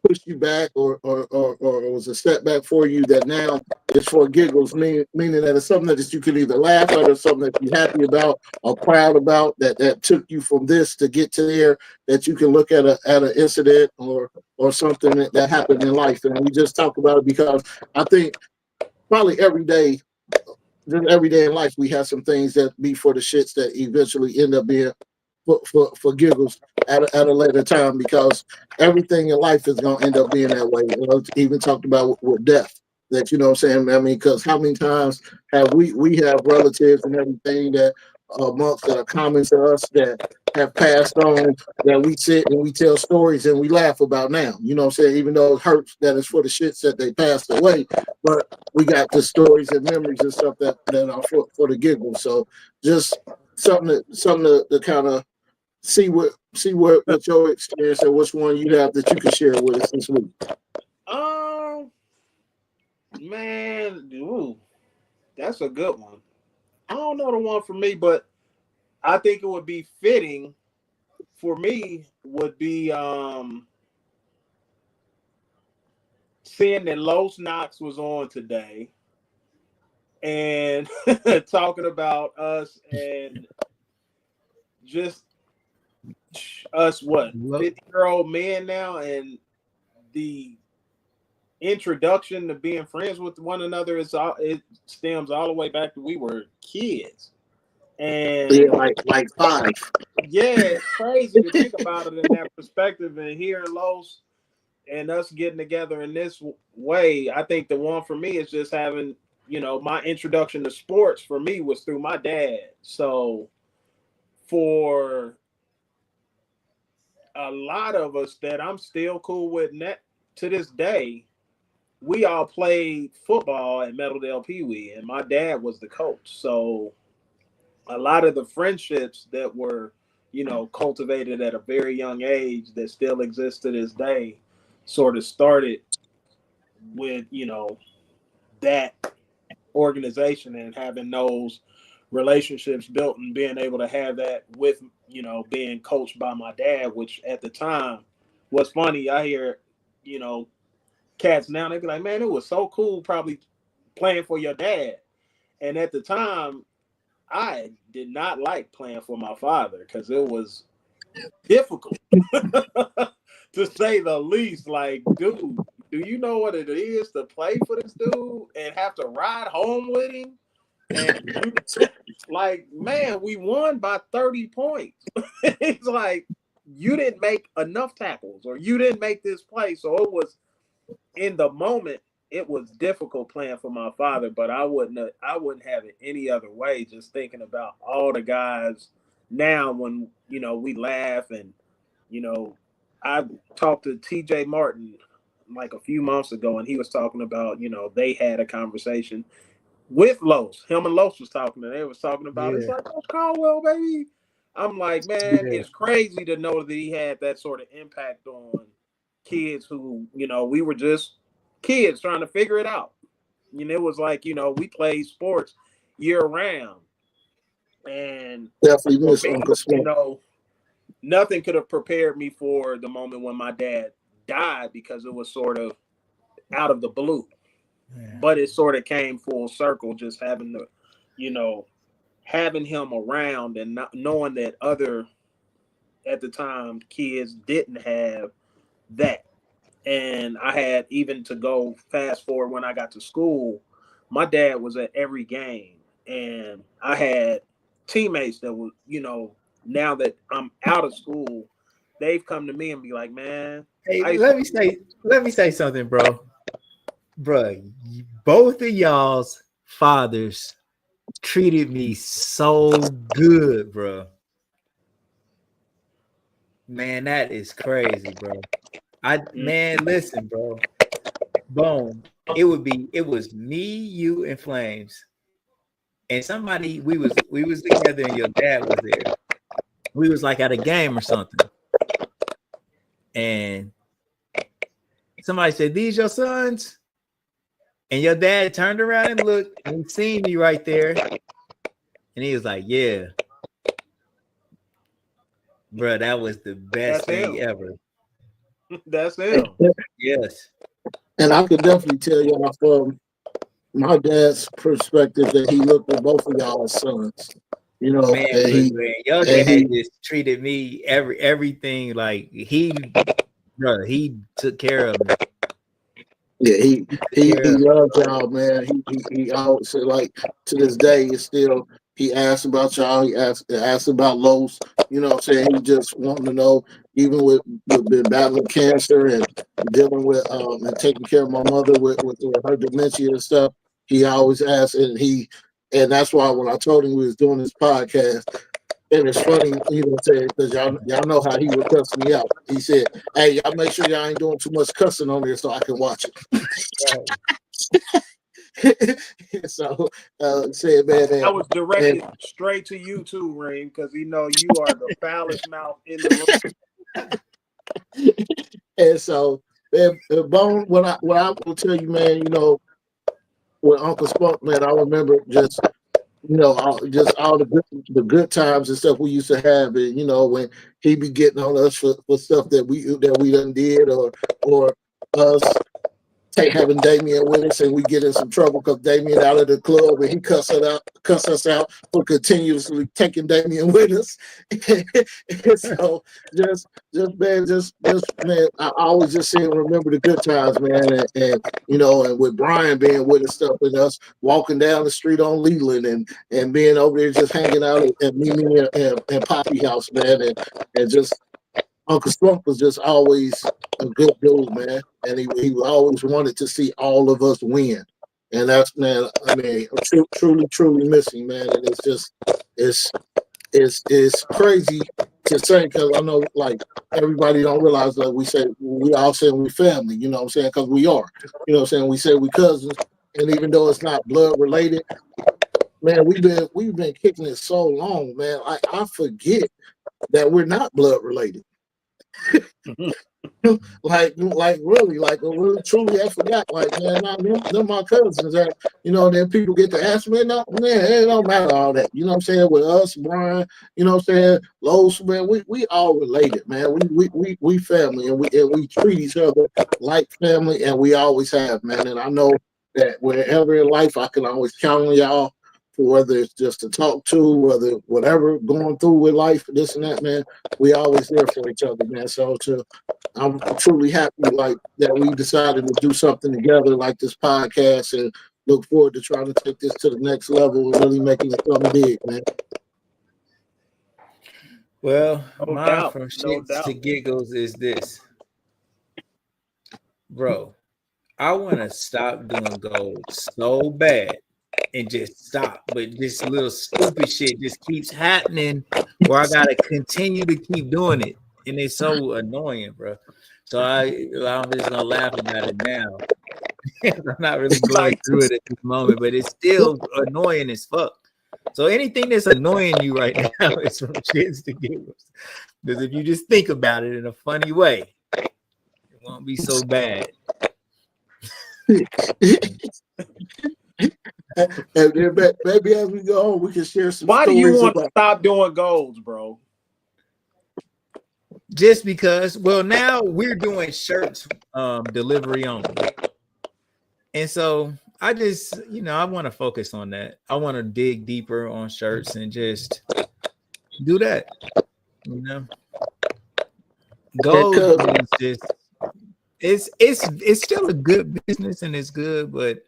pushed you back or was a setback for you that now is for giggles, meaning that it's something that you can either laugh at or something that you're happy about or proud about that took you from this to get to there, that you can look at an incident or something that happened in life. And we just talk about it because I think probably every day in life we have some things that be for the shits that eventually end up being for giggles at a later time, because everything in life is going to end up being that way. Even talked about with death, that what I'm saying. I mean, because how many times have we have relatives and everything that amongst that are common to us that have passed on, that we sit and we tell stories and we laugh about now. You know what I'm saying? Even though it hurts that it's for the shits that they passed away, but we got the stories and memories and stuff that are for the giggles. So just something to kind of see what your experience and which one you have that you can share with us this week. Man, that's a good one. I don't know the one for me, but I think it would be fitting for me would be seeing that Los Knox was on today and talking about us and just us 50-year-old men now, and the introduction to being friends with one another it stems all the way back to we were kids. Yeah, And like 5. yeah, it's crazy to think about it in that perspective and hearing Los and us getting together in this way. I think the one for me is just having, my introduction to sports for me was through my dad. So for a lot of us that I'm still cool with to this day, we all played football at Meadowdale Pee Wee, and my dad was the coach. So a lot of the friendships that were, cultivated at a very young age that still exist to this day sort of started with, that organization and having those relationships built and being able to have that with, being coached by my dad, which at the time was funny. I hear, you know, cats now, they be like, man, it was so cool probably playing for your dad. And at the time, I did not like playing for my father because it was difficult to say the least. Like, dude, do you know what it is to play for this dude and have to ride home with him? And like, man, we won by 30 points. It's like, you didn't make enough tackles or you didn't make this play. So it was, in the moment, it was difficult playing for my father, but I wouldn't have it any other way. Just thinking about all the guys now, when we laugh, and I talked to T.J. Martin like a few months ago, and he was talking about they had a conversation with Los. Him and Los was talking, and they was talking about it's like Coach Caldwell, baby. I'm like, man, it's crazy to know that he had that sort of impact on kids who we were just kids trying to figure it out. It was like, we played sports year round. And Definitely for miss me, Uncle Smoke. nothing could have prepared me for the moment when my dad died, because it was sort of out of the blue. Yeah. But it sort of came full circle, just having having him around and not knowing that other, at the time, kids didn't have that. And I had, even to go fast forward when I got to school, my dad was at every game. And I had teammates that were, now that I'm out of school, they've come to me and be like, man, hey, let me say something, bro. Bro, both of y'all's fathers treated me so good, bro. Man, that is crazy, bro. Man, listen, bro. Boom. It was me, you, and Flames. And somebody, we was together and your dad was there. We was like at a game or something. And somebody said, "These your sons?" And your dad turned around and looked and he seen me right there. And he was like, "Yeah." Bro, that was the best thing ever. That's him. Yes. And I could definitely tell y'all from my dad's perspective that he looked at both of y'all as sons. Man, your dad just treated me everything like he took care of me. Yeah, he loved y'all, man. He always said, like, to this day, it's still, he asks about y'all. He asks about Los. You know what I'm saying? He just wanting to know, even with been battling cancer and dealing with and taking care of my mother with her dementia and stuff. He always asks, and that's why when I told him we was doing this podcast, and it's funny, because y'all know how he would cuss me out. He said, "Hey, y'all make sure y'all ain't doing too much cussing on there so I can watch it." So, said, man, I was directed straight to you too, Reem, because you are the foulest mouth in the room. And so, Bone, what I will tell you, man, when Uncle spoke, man, I remember just all the good times and stuff we used to have, and when he be getting on us for stuff that we done did, or us having Damien with us, and we get in some trouble because Damien out of the club, and he cuss us out for continuously taking Damien with us. And so just man, I always just say remember the good times, man, and and with Brian being with us, stuff with us, walking down the street on Leland and being over there just hanging out at Mimi and Poppy house, man, and just Uncle Spunk was just always a good dude, man, and he always wanted to see all of us win, and that's, man. I mean, I'm truly missing, man, and it's just it's crazy to say because I know like everybody don't realize that we all say we family, you know what I'm saying? Because we are, you know what I'm saying? We say we cousins, and even though it's not blood related, man, we've been kicking it so long, man. I forget that we're not blood related. like really truly I forgot. Like, man, they're my cousins that, then people get to ask me, no, man, it don't matter all that. You know what I'm saying? With us, Brian, you know what I'm saying? Los, man, we all related, man. We family, and we treat each other like family, and we always have, man. And I know that wherever in life I can always count on y'all, for whether it's just to talk to, whether whatever going through with life, this and that, man, we always there for each other, man. So I'm truly happy like that we decided to do something together like this podcast, and look forward to trying to take this to the next level and really making it something big, man. Well, No mine doubt, from no shits doubt. to giggles is this. Bro, I want to stop doing gold so bad and just stop, but this little stupid shit just keeps happening where I gotta continue to keep doing it, and it's so annoying, bro. So I'm just gonna laugh about it now. I'm not really going through it at this moment, but it's still annoying as fuck. So anything that's annoying you right now is from shits to giggles, because if you just think about it in a funny way, it won't be so bad. And then maybe as we go on, we can share some Why do stories you want to about. stop doing goals, bro? Just because, well, now we're doing shirts delivery only. And so I just, I want to focus on that. I want to dig deeper on shirts and just do that. Gold is just it's still a good business and it's good, but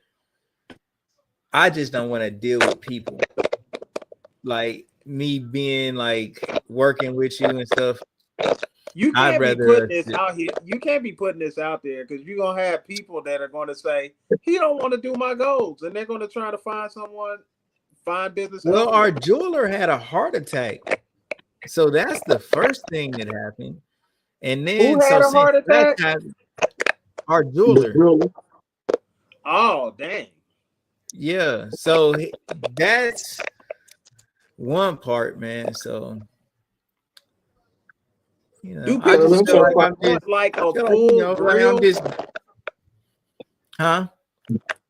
I just don't want to deal with people like me being like working with you and stuff. You can't be putting this out here. You can't be putting this out there because you're gonna have people that are going to say he don't want to do my goals, and they're going to try to find business. Well, our jeweler had a heart attack, so that's the first thing that happened. And then who had a heart attack? Our jeweler. Oh, dang. Yeah, so that's one part, man. So do people still want like a full grill? Huh?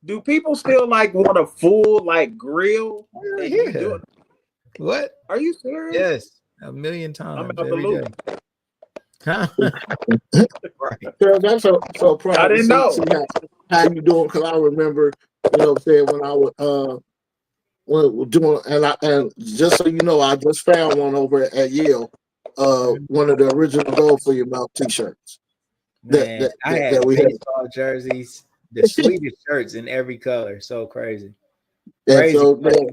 Do people still like want a full like grill? And you do it? What? Are you serious? Yes, 1,000,000 times. I'm about to look. Huh? Right. I'm so proud. I didn't know. See how you doing? Because I remember, what I'm saying, when I was doing, and just so you know, I just found one over at Yale. One of the original Gold for Your Mouth t-shirts. Man, I had baseball jerseys, the sweetest shirts in every color. So crazy. And so, man,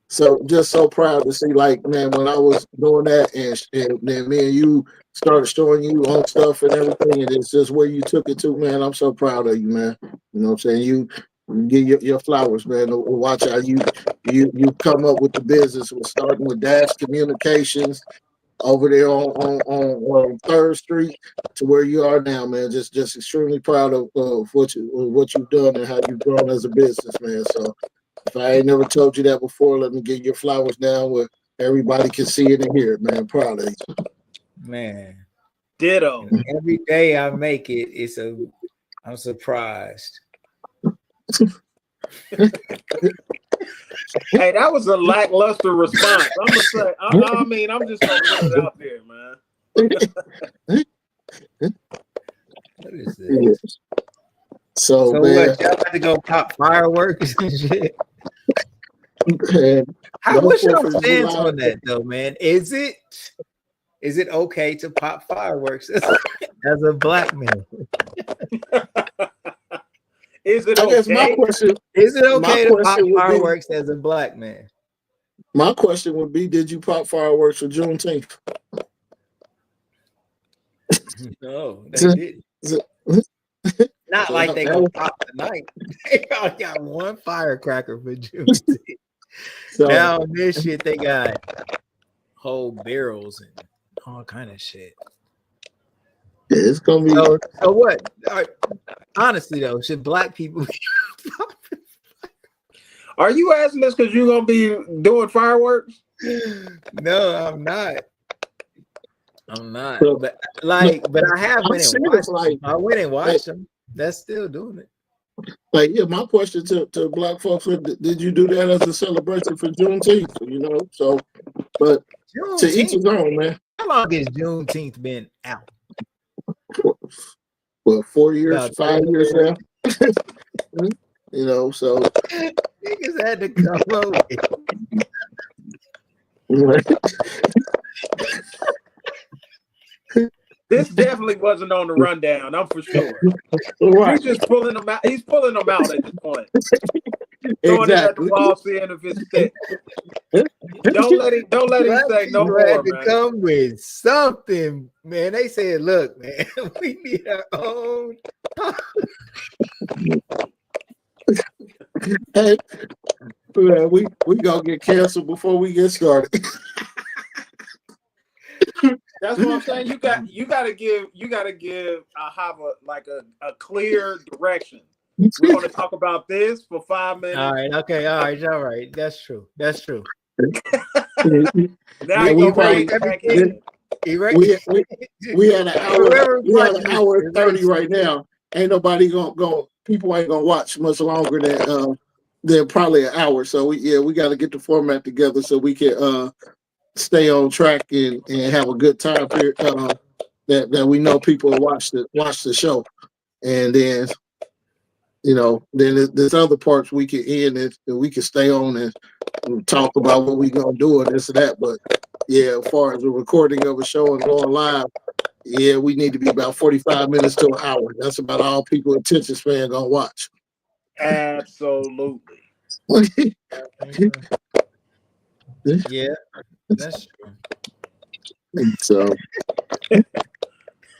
so just so proud to see, like, man, when I was doing that, and then me and you started showing you on stuff and everything, and it's just where you took it to, man. I'm so proud of you, man. You know what I'm saying? You give your flowers, man. Watch how you come up with the business. We're starting with Dash Communications over there on 3rd Street to where you are now, man. Just extremely proud of what you've done and how you've grown as a business, man. So if I ain't never told you that before, let me give your flowers now where everybody can see it and hear it, man. Proud of you. Man. Ditto. Every day I make it, I'm surprised. Hey, that was a lackluster response. I'm gonna say. I'm just gonna put it out there, man. What is this? So So man, what? Y'all about to go pop fireworks and shit? man, What's your 4th of stance July. on that though, man? Is it okay to pop fireworks as a black man? Is it I guess okay? my question Is it okay to pop would be, fireworks as a black man? my question would be, did you pop fireworks for Juneteenth? No, they didn't. Not like they gonna pop tonight. They only got one firecracker for Juneteenth. So Now on this shit, they got whole barrels and all kind of shit. it's gonna be. So what? Honestly though, should black people be Are you asking this because you're gonna be doing fireworks? No, I'm not. I'm not. So, but I have went and watched like, them. I went and watched them. That's still doing it. Like, yeah, my question to black folks was, did you do that as a celebration for Juneteenth? You know, so, but to each his own, man. How long has Juneteenth been out? Well, 4 years, About 5 years now. You know, so niggas had to come up with it. This definitely wasn't on the rundown. I'm for sure. Right. He's just pulling them out. He's pulling them out at this point. Throwing it at the wall, seeing if it's thick. Don't let him say no more, had to man. come with something, man. They said, "Look, man, we need our own." Hey, man, we gonna get canceled before we get started. That's what I'm saying. You got to give a clear direction. We're going to talk about this for 5 minutes. All right, okay, all right. That's true. Now we you probably back in. we had an hour. We had an hour 30 right now. Ain't nobody gonna people ain't gonna watch much longer than probably an hour. So we got to get the format together so we can stay on track and have a good time period. That we know people watch the show, and then then there's other parts we can end it and we can stay on and talk about what we gonna do and this and that. But yeah, as far as the recording of a show and going live, yeah, we need to be about 45 minutes to an hour. That's about all people attention span gonna watch. Absolutely. Yeah, that's true. So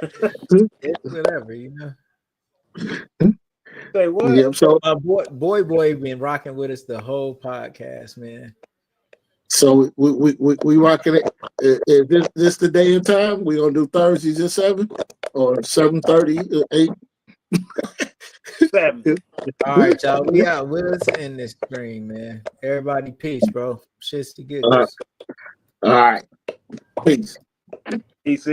It's whatever, you know. Say what? Yeah, so boy been rocking with us the whole podcast, man. So we rocking it. Is this the day and time? We gonna do Thursdays at 7 or 7:30, 8? 7. All right, y'all. We out with us in this stream, man. Everybody, peace, bro. Shit's the goodness. All right. Peace. Peace.